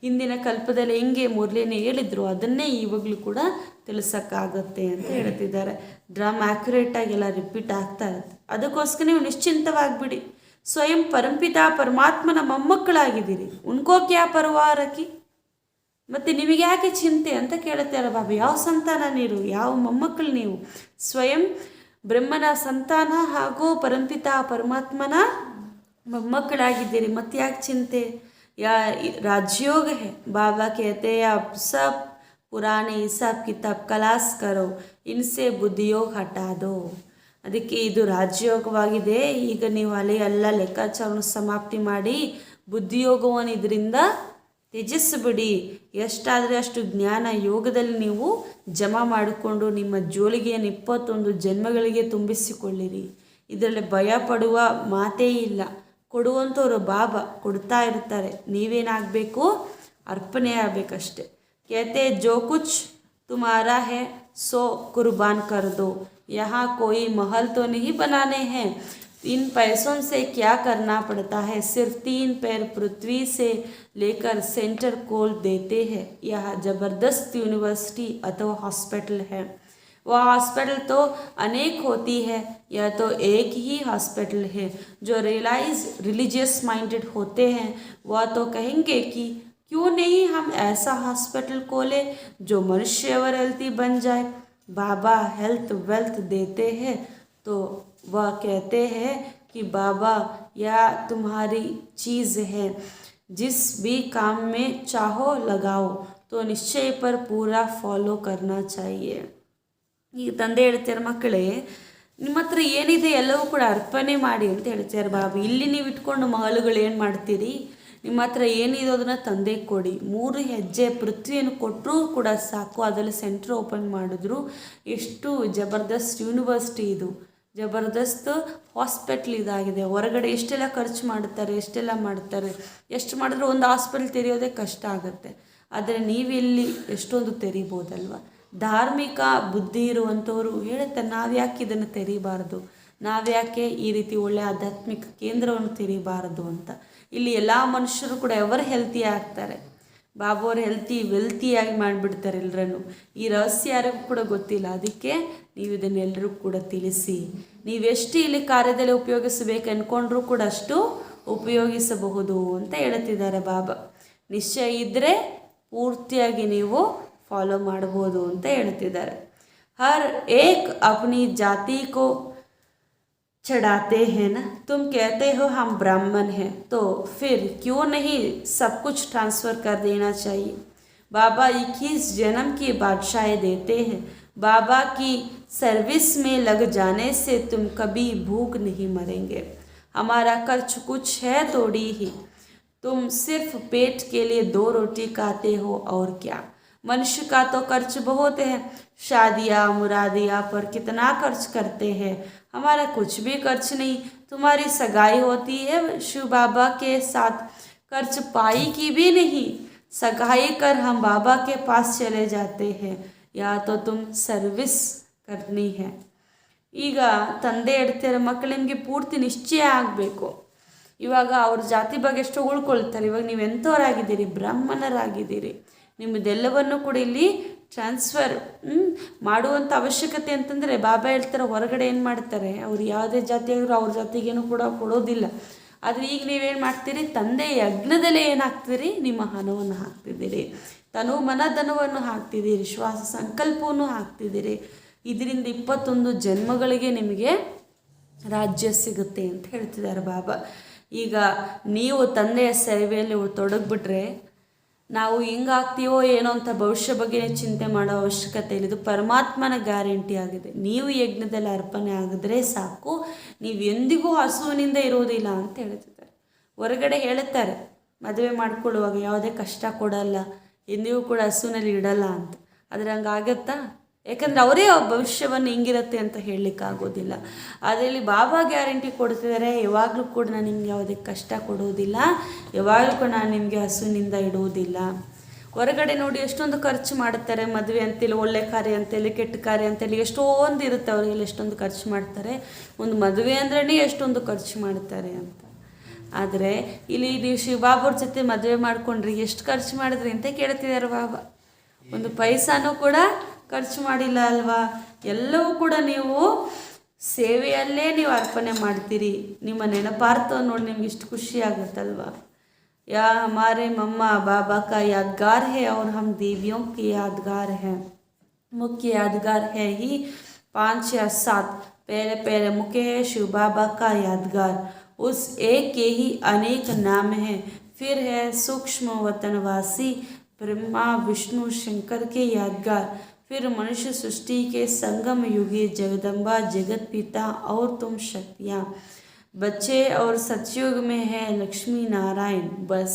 ಹಿಂದಿನ ಕಲ್ಪದಲ್ಲಿ ಹೆಂಗೆ ಮುರಳಿನೇ ಹೇಳಿದ್ರು ಅದನ್ನೇ ಇವಾಗಲೂ ಕೂಡ ತಿಳಿಸೋಕ್ಕಾಗತ್ತೆ ಅಂತ ಹೇಳ್ತಿದ್ದಾರೆ. ಡ್ರಾಮಾ ಆ್ಯಕ್ಯುರೇಟಾಗಿ ಎಲ್ಲ ರಿಪೀಟ್ ಆಗ್ತಾ ಇರುತ್ತೆ. ಅದಕ್ಕೋಸ್ಕರ ನೀವು ನಿಶ್ಚಿಂತವಾಗಿಬಿಡಿ. ಸ್ವಯಂ ಪರಂಪಿತ ಪರಮಾತ್ಮನ ಮೊಮ್ಮಕ್ಕಳಾಗಿದ್ದೀರಿ. ಉನ್ಕೋ ಕ್ಯಾ ಪರವಾರಕಿ, ಮತ್ತು ನಿಮಗೆ ಯಾಕೆ ಚಿಂತೆ ಅಂತ ಕೇಳುತ್ತಾರೆ ಬಾಬಾ. ಯಾವ ಸಂತಾನ ನೀರು, ಯಾವ ಮೊಮ್ಮಕ್ಕಳು ನೀವು? ಸ್ವಯಂ ಬ್ರಹ್ಮನ ಸಂತಾನ ಹಾಗೂ ಪರಂಪಿತ ಪರಮಾತ್ಮನ ಮೊಮ್ಮಕ್ಕಳಾಗಿದ್ದೀರಿ, ಮತ್ತು ಯಾಕೆ ಚಿಂತೆ? या राजयोग है. बाबा कहते हैं आप सब पुराने हिसाब किताब खलास करो, इनसे बुद्धियोग हटा दो. ಅದಕ್ಕೆ ಇದು ರಾಜಯೋಗವಾಗಿದೆ. ಈಗ ನೀವು ಎಲ್ಲ ಲೆಕ್ಕಾಚಾರವನ್ನು ಸಮಾಪ್ತಿ ಮಾಡಿ ಬುದ್ಧಿಯೋಗವನ್ನು ಇದರಿಂದ ತ್ಯಜಿಸಿಬಿಡಿ. ಎಷ್ಟಾದರೆ ಅಷ್ಟು ಜ್ಞಾನ ಯೋಗದಲ್ಲಿ ನೀವು ಜಮಾ ಮಾಡಿಕೊಂಡು ನಿಮ್ಮ ಜೋಳಿಗೆಯನ್ನು 21 ಜನ್ಮಗಳಿಗೆ ತುಂಬಿಸಿಕೊಳ್ಳಿರಿ. ಇದರಲ್ಲಿ ಭಯ ಪಡುವ ಮಾತೇ ಇಲ್ಲ. ಕೊಡುವಂಥವ್ರು ಬಾಬಾ ಕೊಡ್ತಾ ಇರ್ತಾರೆ. ನೀವೇನಾಗಬೇಕು? ಅರ್ಪಣೆ ಆಗಬೇಕಷ್ಟೆ. कहते जो कुछ तुम्हारा है सो कुर्बान कर दो. यहाँ कोई महल तो नहीं बनाने हैं. इन पैसों से क्या करना पड़ता है? सिर्फ 3 पैर पृथ्वी से लेकर सेंटर खोल देते हैं. यह ज़बरदस्त यूनिवर्सिटी अथवा हॉस्पिटल है. वह हॉस्पिटल तो अनेक होती है, यह तो एक ही हॉस्पिटल है. जो रिलीजियस माइंडेड होते हैं वह तो कहेंगे कि क्यों नहीं हम ऐसा हॉस्पिटल खोले जो मनुष्य और हेल्थी बन जाए. बाबा हेल्थ वेल्थ देते हैं तो वह कहते हैं कि बाबा यह तुम्हारी चीज़ है, जिस भी काम में चाहो लगाओ. तो निश्चय पर पूरा फॉलो करना चाहिए. ಈಗ ತಂದೆ ಹೇಳ್ತಾರೆ, ಮಕ್ಕಳೇ ನಿಮ್ಮ ಹತ್ರ ಏನಿದೆ ಎಲ್ಲವೂ ಕೂಡ ಅರ್ಪಣೆ ಮಾಡಿ ಅಂತ ಹೇಳ್ತಾರೆ ಬಾಬಾ. ಇಲ್ಲಿ ನೀವು ಇಟ್ಕೊಂಡು ಮಹಲುಗಳು ಏನು ಮಾಡ್ತೀರಿ, ನಿಮ್ಮ ಹತ್ರ ಏನಿದೆ ಅದನ್ನು ತಂದೆ ಕೊಡಿ. 3 ಹೆಜ್ಜೆ ಪೃಥ್ವಿಯನ್ನು ಕೊಟ್ಟರೂ ಕೂಡ ಸಾಕು, ಅದರಲ್ಲಿ ಸೆಂಟ್ರ್ ಓಪನ್ ಮಾಡಿದ್ರು. ಎಷ್ಟು ಜಬರ್ದಸ್ತ್ ಯೂನಿವರ್ಸಿಟಿ ಇದು, ಜಬರ್ದಸ್ತ್ ಹಾಸ್ಪಿಟ್ಲ್ ಇದಾಗಿದೆ. ಹೊರಗಡೆ ಎಷ್ಟೆಲ್ಲ ಖರ್ಚು ಮಾಡ್ತಾರೆ, ಎಷ್ಟು ಮಾಡಿದ್ರೆ ಒಂದು ಹಾಸ್ಪಿಟಲ್ ತೆರೆಯೋದೇ ಕಷ್ಟ ಆಗುತ್ತೆ. ಆದರೆ ನೀವಿಲ್ಲಿ ಎಷ್ಟೊಂದು ತೆರಿಬೋದಲ್ವ. ಧಾರ್ಮಿಕ ಬುದ್ಧಿ ಇರುವಂಥವರು ಹೇಳುತ್ತಾರೆ, ನಾವ್ಯಾಕೆ ಇದನ್ನು ತೆರಿಬಾರ್ದು, ನಾವ್ಯಾಕೆ ಈ ರೀತಿ ಒಳ್ಳೆಯ ಆಧ್ಯಾತ್ಮಿಕ ಕೇಂದ್ರವನ್ನು ತೆರಿಬಾರದು ಅಂತ. ಇಲ್ಲಿ ಎಲ್ಲ ಮನುಷ್ಯರು ಕೂಡ ಎವರ್ ಹೆಲ್ತಿ ಆಗ್ತಾರೆ. ಬಾಬಾವ್ರು ವೆಲ್ತಿಯಾಗಿ ಮಾಡಿಬಿಡ್ತಾರೆ ಎಲ್ಲರನ್ನು. ಈ ರಹಸ್ಯ ಯಾರಿಗೂ ಕೂಡ ಗೊತ್ತಿಲ್ಲ. ಅದಕ್ಕೆ ನೀವು ಇದನ್ನೆಲ್ಲರೂ ಕೂಡ ತಿಳಿಸಿ. ನೀವೆಷ್ಟು ಇಲ್ಲಿ ಕಾರ್ಯದಲ್ಲಿ ಉಪಯೋಗಿಸಬೇಕು ಅಂದ್ಕೊಂಡ್ರೂ ಕೂಡ ಅಷ್ಟು ಉಪಯೋಗಿಸಬಹುದು ಅಂತ ಹೇಳ್ತಿದ್ದಾರೆ ಬಾಬಾ. ನಿಶ್ಚಯ ಇದ್ದರೆ ಪೂರ್ತಿಯಾಗಿ ನೀವು ಫಾಲೋ ಮಾಡ್ಬೋದು ಅಂತ ಹೇಳ್ತಿದ್ದಾರೆ. ಹರ್ ಏಕ್ ಅಪ್ನಿ ಜಾತಿ ಕೋ चढ़ाते हैं ना, तुम कहते हो हम ब्राह्मण हैं, तो फिर क्यों नहीं सब कुछ ट्रांसफ़र कर देना चाहिए. बाबा 21 जन्म की बादशाही देते हैं. बाबा की सर्विस में लग जाने से तुम कभी भूख नहीं मरेंगे. हमारा खर्च कुछ है थोड़ी ही, तुम सिर्फ पेट के लिए 2 रोटी खाते हो और क्या. मनुष्य का तो खर्च बहुत है, शादियाँ मुरादियाँ पर कितना खर्च करते हैं. हमारा कुछ भी खर्च नहीं. तुम्हारी सगाई होती है शिव बाबा के साथ, खर्च पाई की भी नहीं. सगाई कर हम बाबा के पास चले जाते हैं, या तो तुम सर्विस करनी है. ಈಗ ತಂದೆ ಹೇಳ್ತಾರೆ, ಮಕ್ಕಳು ನಿಮಗೆ ಪೂರ್ತಿ ನಿಶ್ಚಯ ಆಗಬೇಕು. ಇವಾಗ ಅವ್ರ ಜಾತಿ ಬಗ್ಗೆ ಎಷ್ಟು ಉಳ್ಕೊಳ್ತಾರೆ. ಇವಾಗ ನೀವು ಎಂಥವರಾಗಿದ್ದೀರಿ, ಬ್ರಾಹ್ಮಣರಾಗಿದ್ದೀರಿ. ನಿಮ್ಮದೆಲ್ಲವನ್ನು ಕೂಡ ಇಲ್ಲಿ ಟ್ರಾನ್ಸ್ಫರ್ ಮಾಡುವಂಥ ಅವಶ್ಯಕತೆ ಅಂತಂದರೆ ಬಾಬಾ ಹೇಳ್ತಾರೆ, ಹೊರಗಡೆ ಏನು ಮಾಡ್ತಾರೆ, ಅವ್ರು ಯಾವುದೇ ಜಾತಿ ಆದರೂ ಅವ್ರ ಜಾತಿಗೇನು ಕೂಡ ಕೊಡೋದಿಲ್ಲ. ಆದರೆ ಈಗ ನೀವೇನು ಮಾಡ್ತೀರಿ, ತಂದೆ ಯಜ್ಞದಲ್ಲೇ ಏನು ಹಾಕ್ತೀರಿ, ನಿಮ್ಮ ಹಣವನ್ನು ಹಾಕ್ತಿದ್ದೀರಿ, ಮನಧನವನ್ನು ಹಾಕ್ತಿದ್ದೀರಿ, ಶ್ವಾಸ ಸಂಕಲ್ಪವನ್ನು ಹಾಕ್ತಿದ್ದೀರಿ. ಇದರಿಂದ 21 ಜನ್ಮಗಳಿಗೆ ನಿಮಗೆ ರಾಜ್ಯ ಸಿಗುತ್ತೆ ಅಂತ ಹೇಳ್ತಿದ್ದಾರೆ ಬಾಬಾ. ಈಗ ನೀವು ತಂದೆಯ ಸೇವೆಯಲ್ಲಿ ತೊಡಗಿಬಿಟ್ರೆ ನಾವು ಹಿಂಗಾಗ್ತೀವೋ ಏನೋ ಅಂತ ಭವಿಷ್ಯ ಬಗ್ಗೆ ಚಿಂತೆ ಮಾಡೋ ಅವಶ್ಯಕತೆ ಇಲ್ಲ. ಇದು ಪರಮಾತ್ಮನ ಗ್ಯಾರಂಟಿ ಆಗಿದೆ. ನೀವು ಯಜ್ಞದಲ್ಲಿ ಅರ್ಪಣೆ ಆಗಿದ್ರೆ ಸಾಕು, ನೀವು ಎಂದಿಗೂ ಹಸುವಿನಿಂದ ಇರೋದಿಲ್ಲ ಅಂತ ಹೇಳ್ತಿದ್ದಾರೆ. ಹೊರಗಡೆ ಹೇಳುತ್ತಾರೆ, ಮದುವೆ ಮಾಡ್ಕೊಳ್ಳುವಾಗ ಯಾವುದೇ ಕಷ್ಟ ಕೊಡಲ್ಲ, ಎಂದಿಗೂ ಕೂಡ ಹಸುವಿನಲ್ಲಿ ಇಡಲ್ಲ ಅಂತ. ಆದರೆ ಹಂಗಾಗತ್ತಾ? ಯಾಕಂದರೆ ಅವರೇ ಭವಿಷ್ಯವನ್ನು ಹಿಂಗಿರುತ್ತೆ ಅಂತ ಹೇಳಲಿಕ್ಕಾಗೋದಿಲ್ಲ. ಅದರಲ್ಲಿ ಬಾಬಾ ಗ್ಯಾರಂಟಿ ಕೊಡ್ತಿದ್ದಾರೆ, ಯಾವಾಗಲೂ ಕೂಡ ನಾನು ನಿಮ್ಗೆ ಯಾವುದೇ ಕಷ್ಟ ಕೊಡೋದಿಲ್ಲ, ಯಾವಾಗಲೂ ಕೂಡ ನಾನು ನಿಮಗೆ ಹಸುವಿನಿಂದ ಇಡುವುದಿಲ್ಲ. ಹೊರಗಡೆ ನೋಡಿ ಎಷ್ಟೊಂದು ಖರ್ಚು ಮಾಡುತ್ತಾರೆ, ಮದುವೆ ಅಂತೇಳಿ, ಒಳ್ಳೆ ಕಾರ್ಯ ಅಂತೇಳಿ, ಕೆಟ್ಟ ಕಾರ್ಯ ಅಂತೇಳಿ ಎಷ್ಟೊಂದು ಇರುತ್ತೆ. ಅವರಿಗೆಲ್ಲ ಎಷ್ಟೊಂದು ಖರ್ಚು ಮಾಡ್ತಾರೆ. ಒಂದು ಮದುವೆ ಅಂದ್ರೇ ಎಷ್ಟೊಂದು ಖರ್ಚು ಮಾಡ್ತಾರೆ ಅಂತ. ಆದರೆ ಇಲ್ಲಿ ನೀವು ಶಿವಬಾಬವ್ರ ಜೊತೆ ಮದುವೆ ಮಾಡ್ಕೊಂಡ್ರಿ, ಎಷ್ಟು ಖರ್ಚು ಮಾಡಿದ್ರಿ ಅಂತ ಕೇಳ್ತಿದ್ದಾರೆ ಬಾಬಾ. ಒಂದು ಪೈಸಾನೂ ಕೂಡ ಖರ್ಚು ಮಾಡಿಲ್ಲ ಅಲ್ವಾ. ಎಲ್ಲವೂ ಕೂಡ ನೀವು ಸೇವೆಯಲ್ಲೇ ನೀವು ಅರ್ಪಣೆ ಮಾಡ್ತೀರಿ. ನಿಮ್ಮ ನೆನಪಾರ್ಥ ನೋಡಿ ನಿಮ್ಗೆ ಇಷ್ಟು ಖುಷಿ ಆಗುತ್ತಲ್ವ. या हमारे मम्मा बाबा का यादगार है और हम देवियों के यादगार हैं. मुख्य यादगार है ही 5 या 7 पहले मुख्य है शिव बाबा का यादगार. उस एक के ही अनेक नाम हैं. फिर है सूक्ष्म वतनवासी ब्रह्मा विष्णु शंकर के यादगार. फिर मनुष्य सृष्टि के संगम युगी जगदम्बा जगत पिता और तुम शक्तियाँ. बच्चे और सतयुग में है लक्ष्मी नारायण. बस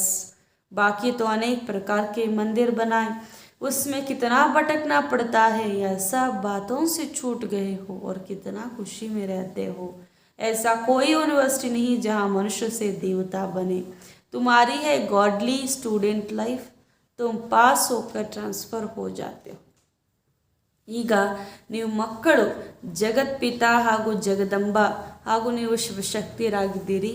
बाकी तो अनेक प्रकार के मंदिर बनाए, उसमें कितना भटकना पड़ता है. यह सब बातों से छूट गए हो और कितना खुशी में रहते हो. ऐसा कोई यूनिवर्सिटी नहीं जहाँ मनुष्य से देवता बने. तुम्हारी है गॉडली स्टूडेंट लाइफ, तुम पास होकर ट्रांसफ़र हो जाते हो. ಈಗ ನೀವು ಮಕ್ಕಳು ಜಗತ್ಪಿತ ಹಾಗೂ ಜಗದಂಬ ಹಾಗೂ ನೀವು ಶಿವಶಕ್ತಿಯರಾಗಿದ್ದೀರಿ.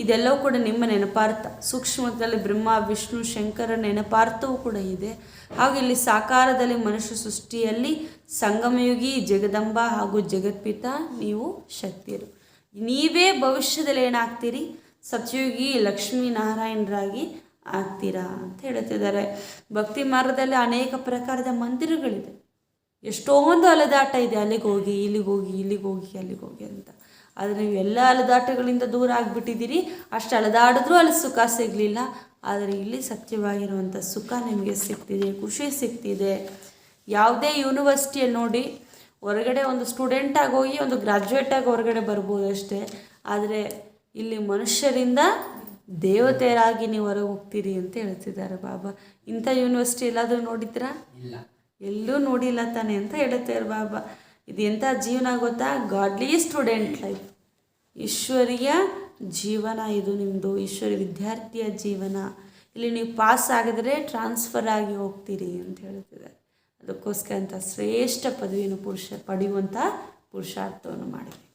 ಇದೆಲ್ಲವೂ ಕೂಡ ನಿಮ್ಮ ನೆನಪಾರ್ಥ. ಸೂಕ್ಷ್ಮದಲ್ಲಿ ಬ್ರಹ್ಮ ವಿಷ್ಣು ಶಂಕರ ನೆನಪಾರ್ಥವೂ ಕೂಡ ಇದೆ. ಹಾಗೂ ಇಲ್ಲಿ ಸಾಕಾರದಲ್ಲಿ ಮನುಷ್ಯ ಸೃಷ್ಟಿಯಲ್ಲಿ ಸಂಗಮಯುಗಿ ಜಗದಂಬ ಹಾಗೂ ಜಗತ್ಪಿತ ನೀವು ಶಕ್ತಿಯರು. ನೀವೇ ಭವಿಷ್ಯದಲ್ಲಿ ಏನಾಗ್ತೀರಿ, ಸತ್ಯಯುಗಿ ಲಕ್ಷ್ಮೀನಾರಾಯಣರಾಗಿ ಆಗ್ತೀರಾ ಅಂತ ಹೇಳ್ತಿದ್ದಾರೆ. ಭಕ್ತಿ ಮಾರ್ಗದಲ್ಲಿ ಅನೇಕ ಪ್ರಕಾರದ ಮಂದಿರಗಳಿದೆ. ಎಷ್ಟೊಂದು ಅಲೆದಾಟ ಇದೆ, ಅಲ್ಲಿಗೆ ಹೋಗಿ ಇಲ್ಲಿಗೆ ಹೋಗಿ ಇಲ್ಲಿಗೆ ಹೋಗಿ ಅಲ್ಲಿಗೆ ಹೋಗಿ ಅಂತ. ಆದರೆ ನೀವು ಎಲ್ಲ ಅಲೆದಾಟಗಳಿಂದ ದೂರ ಆಗಿಬಿಟ್ಟಿದ್ದೀರಿ. ಅಷ್ಟು ಅಲೆದಾಡಿದ್ರೂ ಅಲ್ಲಿ ಸುಖ ಸಿಗಲಿಲ್ಲ. ಆದರೆ ಇಲ್ಲಿ ಸತ್ಯವಾಗಿರುವಂಥ ಸುಖ ನಿಮಗೆ ಸಿಗ್ತಿದೆ, ಖುಷಿ ಸಿಗ್ತಿದೆ. ಯಾವುದೇ ಯೂನಿವರ್ಸಿಟಿಯಲ್ಲಿ ನೋಡಿ, ಹೊರಗಡೆ ಒಂದು ಸ್ಟೂಡೆಂಟಾಗಿ ಹೋಗಿ ಒಂದು ಗ್ರ್ಯಾಜುಯೇಟಾಗಿ ಹೊರಗಡೆ ಬರ್ಬೋದು ಅಷ್ಟೇ. ಆದರೆ ಇಲ್ಲಿ ಮನುಷ್ಯರಿಂದ ದೇವತೆಯರಾಗಿ ನೀವು ಹೊರಗೆ ಹೋಗ್ತೀರಿ ಅಂತ ಹೇಳ್ತಿದ್ದಾರೆ ಬಾಬಾ. ಇಂಥ ಯೂನಿವರ್ಸಿಟಿ ಎಲ್ಲಾದರೂ ನೋಡಿದ್ರಾ? ಎಲ್ಲೂ ನೋಡಿಲ್ಲ ತಾನೆ ಅಂತ ಹೇಳುತ್ತಾರೆ ಬಾಬಾ. ಇದು ಎಂಥ ಜೀವನ ಗೊತ್ತಾ? ಗಾಡ್ಲಿ ಸ್ಟೂಡೆಂಟ್ ಲೈಫ್, ಈಶ್ವರಿಯ ಜೀವನ ಇದು ನಿಮ್ಮದು, ಈಶ್ವರಿ ವಿದ್ಯಾರ್ಥಿಯ ಜೀವನ. ಇಲ್ಲಿ ನೀವು ಪಾಸ್ ಆಗಿದ್ರೆ ಟ್ರಾನ್ಸ್ಫರ್ ಆಗಿ ಹೋಗ್ತೀರಿ ಅಂತ ಹೇಳ್ತಿದ್ದಾರೆ. ಅದಕ್ಕೋಸ್ಕರ ಅಂತ ಶ್ರೇಷ್ಠ ಪದವಿಯನ್ನು ಪಡೆಯುವಂಥ ಪುರುಷಾರ್ಥವನ್ನು ಮಾಡಬೇಕು.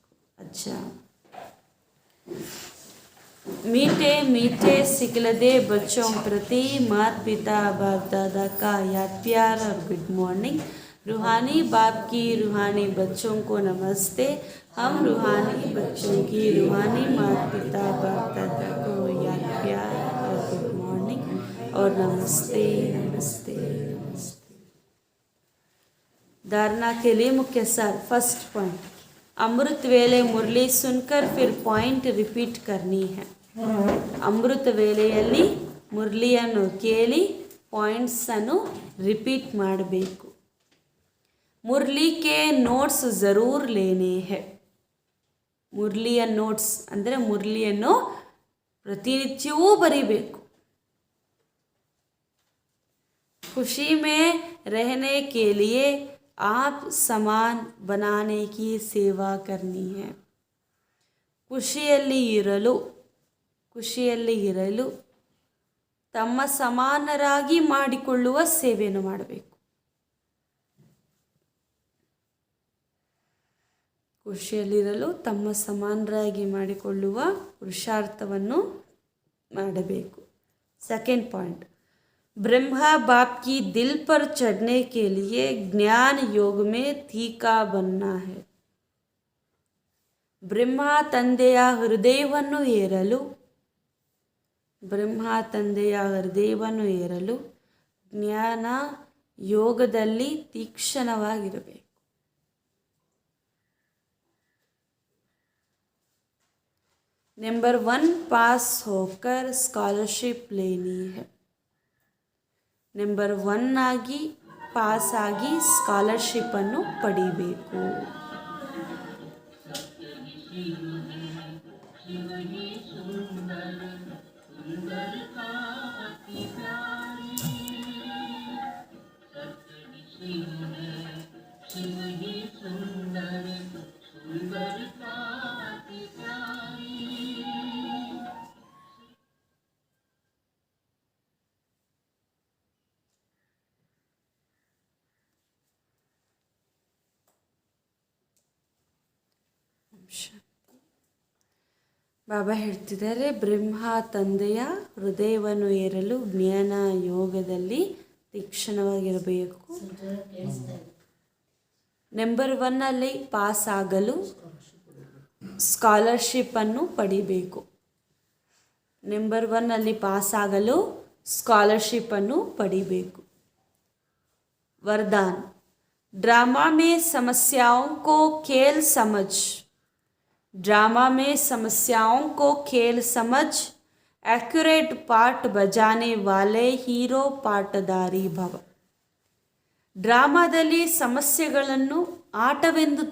ಅಚ್ಚಾ, मीठे मीठे सिखलदे बच्चों प्रति माता पिता बाप दादा का याद प्यार और गुड मॉर्निंग. रूहानी बाप की रूहानी बच्चों को नमस्ते. हम रूहानी बच्चों की रूहानी माता पिता बाप दादा को याद प्यार और गुड मॉर्निंग और नमस्ते नमस्ते नमस्ते. धारणा के लिए मुख्य सार. फर्स्ट पॉइंट, अमृत वेले मुरली सुनकर फिर पॉइंट रिपीट करनी है. ಅಮೃತ ವೇಳೆಯಲ್ಲಿ ಮುರಳಿಯನ್ನು ಕೇಳಿ ಪಾಯಿಂಟ್ಸನ್ನು ರಿಪೀಟ್ ಮಾಡಬೇಕು. ಮುರಳಿ ಕೆ ನೋಟ್ಸ್ ಜರೂರ್ ಲೇನೆ ಹೈ. ಮುರಳಿಯ ನೋಟ್ಸ್ ಅಂದರೆ ಮುರಳಿಯನ್ನು ಪ್ರತಿನಿತ್ಯವೂ ಬರೀಬೇಕು. ಖುಷಿ ಮೇ रहने के लिए आप समान बनाने की सेवा करनी है. ಖುಷಿಯಲ್ಲಿ ಇರಲು ತಮ್ಮ ಸಮಾನರಾಗಿ ಮಾಡಿಕೊಳ್ಳುವ ಸೇವೆಯನ್ನು ಮಾಡಬೇಕು. ಖುಷಿಯಲ್ಲಿರಲು ತಮ್ಮ ಸಮಾನರಾಗಿ ಮಾಡಿಕೊಳ್ಳುವ ಪುರುಷಾರ್ಥವನ್ನು ಮಾಡಬೇಕು. ಸೆಕೆಂಡ್ ಪಾಯಿಂಟ್, ब्रह्मा बाप की दिल पर चढ़ने के लिए ज्ञान योग में तीखा बनना है. ಬ್ರಹ್ಮ ತಂದೆಯ ಹೃದಯವನ್ನು ಏರಲು ಜ್ಞಾನ ಯೋಗದಲ್ಲಿ ತೀಕ್ಷ್ಣವಾಗಿರಬೇಕು. ನಂಬರ್ 1, ಪಾಸ್ ಹೋಕರ್ ಸ್ಕಾಲರ್ಶಿಪ್ ಲೇನಿ ಹೈ. ನಂಬರ್ 1 ಆಗಿ ಪಾಸ್ ಆಗಿ ಸ್ಕಾಲರ್ಶಿಪ್ಪನ್ನು ಪಡಿಬೇಕು. ಬಾಬಾ ಹೇಳ್ತಿದ್ದಾರೆ, ಬ್ರಹ್ಮ ತಂದೆಯ ಹೃದಯವನ್ನು ಏರಲು ಜ್ಞಾನ ಯೋಗದಲ್ಲಿ ತೀಕ್ಷ್ಣವಾಗಿರಬೇಕು. ನಂಬರ್ 1 ಪಾಸ್ ಆಗಲು ಸ್ಕಾಲರ್ಶಿಪ್ಪನ್ನು ಪಡಿಬೇಕು. ನಂಬರ್ 1 ಪಾಸ್ ಆಗಲು ಸ್ಕಾಲರ್ಶಿಪ್ಪನ್ನು ಪಡಿಬೇಕು. वरदान, ड्रामा में समस्याओं को खेल समझ. ड्रामा में समस्याओं को खेल समझ एक्यूरेट पार्ट बजाने वाले हीरो पाटदारी भव. ಡ್ರಾಮಾದಲ್ಲಿ ಸಮಸ್ಯೆಗಳನ್ನು ಆಟವೆಂದು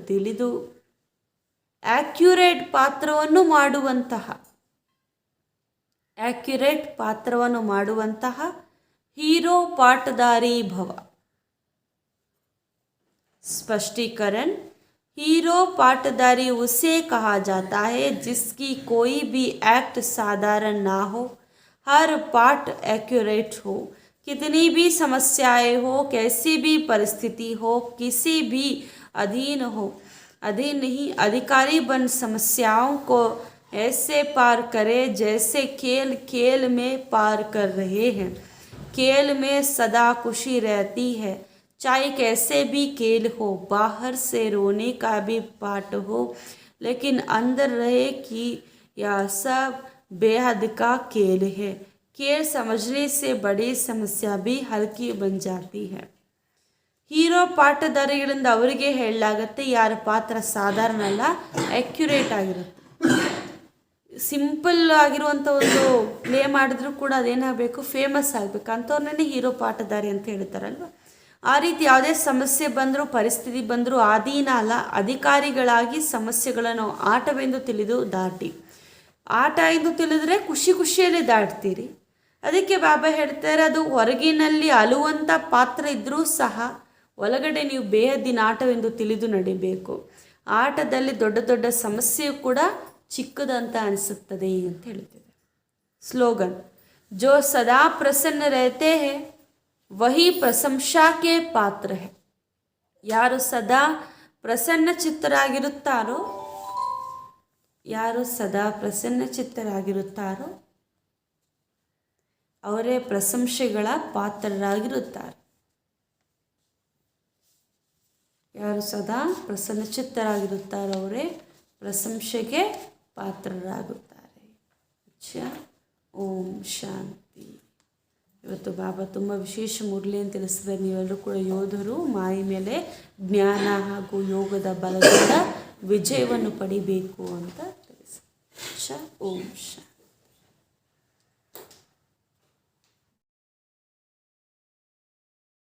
ತಿಳಿದು ಆಕ್ಯುರೇಟ್ ಪಾತ್ರವನ್ನು ಮಾಡುವಂತಹ ಹೀರೋ ಪಾಟದಾರಿ ಭವ. स्पष्टीकरण, हीरो पाटदारी उसे कहा जाता है जिसकी कोई भी एक्ट साधारण ना हो, हर पार्ट एक्यूरेट हो. कितनी भी समस्याएं हो, कैसी भी परिस्थिति हो, किसी भी अधीन नहीं, अधिकारी बन समस्याओं को ऐसे पार करे जैसे खेल में पार कर रहे हैं. खेल में सदा खुशी रहती है, चाहे कैसे भी खेल हो. बाहर से रोने का भी पार्ट हो, लेकिन अंदर रहे कि यह सब बेहद का खेल है. खेल समझने से बड़ी समस्या भी हल्की बन जाती है. ಹೀರೋ ಪಾಟದಾರಿಗಳಿಂದ ಅವರಿಗೆ ಹೇಳಲಾಗತ್ತೆ, ಯಾರ ಪಾತ್ರ ಸಾಧಾರಣ ಅಲ್ಲ, ಅಕ್ಯುರೇಟ್ ಆಗಿರುತ್ತೆ. ಸಿಂಪಲ್ ಆಗಿರುವಂಥ ಒಂದು ಪ್ಲೇ ಮಾಡಿದ್ರೂ ಕೂಡ ಅದೇನಾಗಬೇಕು, ಫೇಮಸ್ ಆಗಬೇಕು. ಅಂಥವ್ರನ್ನೇ ಹೀರೋ ಪಾಠಧಾರಿ ಅಂತ ಹೇಳ್ತಾರಲ್ವ. ಆ ರೀತಿ ಯಾವುದೇ ಸಮಸ್ಯೆ ಬಂದರೂ, ಪರಿಸ್ಥಿತಿ ಬಂದರೂ ಆಧೀನ ಅಲ್ಲ, ಅಧಿಕಾರಿಗಳಾಗಿ ಸಮಸ್ಯೆಗಳನ್ನು ಆಟವೆಂದು ತಿಳಿದು ದಾಟಿ. ಆಟ ಎಂದು ತಿಳಿದ್ರೆ ಖುಷಿ ಖುಷಿಯಲ್ಲೇ ದಾಟ್ತೀರಿ. ಅದಕ್ಕೆ ಬಾಬಾ ಹೇಳ್ತಾರೆ, ಅದು ಹೊರಗಿನಲ್ಲಿ ಅಳುವಂಥ ಪಾತ್ರ ಇದ್ದರೂ ಸಹ ಒಳಗಡೆ ನೀವು ಬೇಹದ್ದಿನ ಆಟವೆಂದು ತಿಳಿದು ನಡಿಬೇಕು. ಆಟದಲ್ಲಿ ದೊಡ್ಡ ದೊಡ್ಡ ಸಮಸ್ಯೆಯು ಕೂಡ ಚಿಕ್ಕದಂತ ಅನಿಸುತ್ತದೆ ಅಂತ ಹೇಳ್ತಿದೆ. ಸ್ಲೋಗನ್: ಜೋ ಸದಾ ಪ್ರಸನ್ನ रहते हैं वही ಪ್ರಶಂಸಾ ಕೆ ಪಾತ್ರ है. ಯಾರು ಸದಾ ಪ್ರಸನ್ನ ಚಿತ್ತರಾಗಿರುತ್ತಾರೋ ಅವರೇ ಪ್ರಶಂಸೆಗಳ ಪಾತ್ರರಾಗಿರುತ್ತಾರೆ. ಯಾರು ಸದಾ ಪ್ರಸನ್ನಚಿತ್ತರಾಗಿರುತ್ತಾರೋ ಅವರೇ ಪ್ರಶಂಸೆಗೆ ಪಾತ್ರರಾಗುತ್ತಾರೆ. ಓಂ ಶಾಂತಿ. ಇವತ್ತು ಬಾಬಾ ತುಂಬ ವಿಶೇಷ ಮುರಳಿ ಅಂತ ತಿಳಿಸಿದರೆ, ನೀವೆಲ್ಲರೂ ಕೂಡ ಯೋಧರು, ಮಾಯಿ ಮೇಲೆ ಜ್ಞಾನ ಹಾಗೂ ಯೋಗದ ಬಲದಿಂದ ವಿಜಯವನ್ನು ಪಡಿಬೇಕು ಅಂತ ತಿಳಿಸಿ. ಓಂ ಶಾಂತಿ.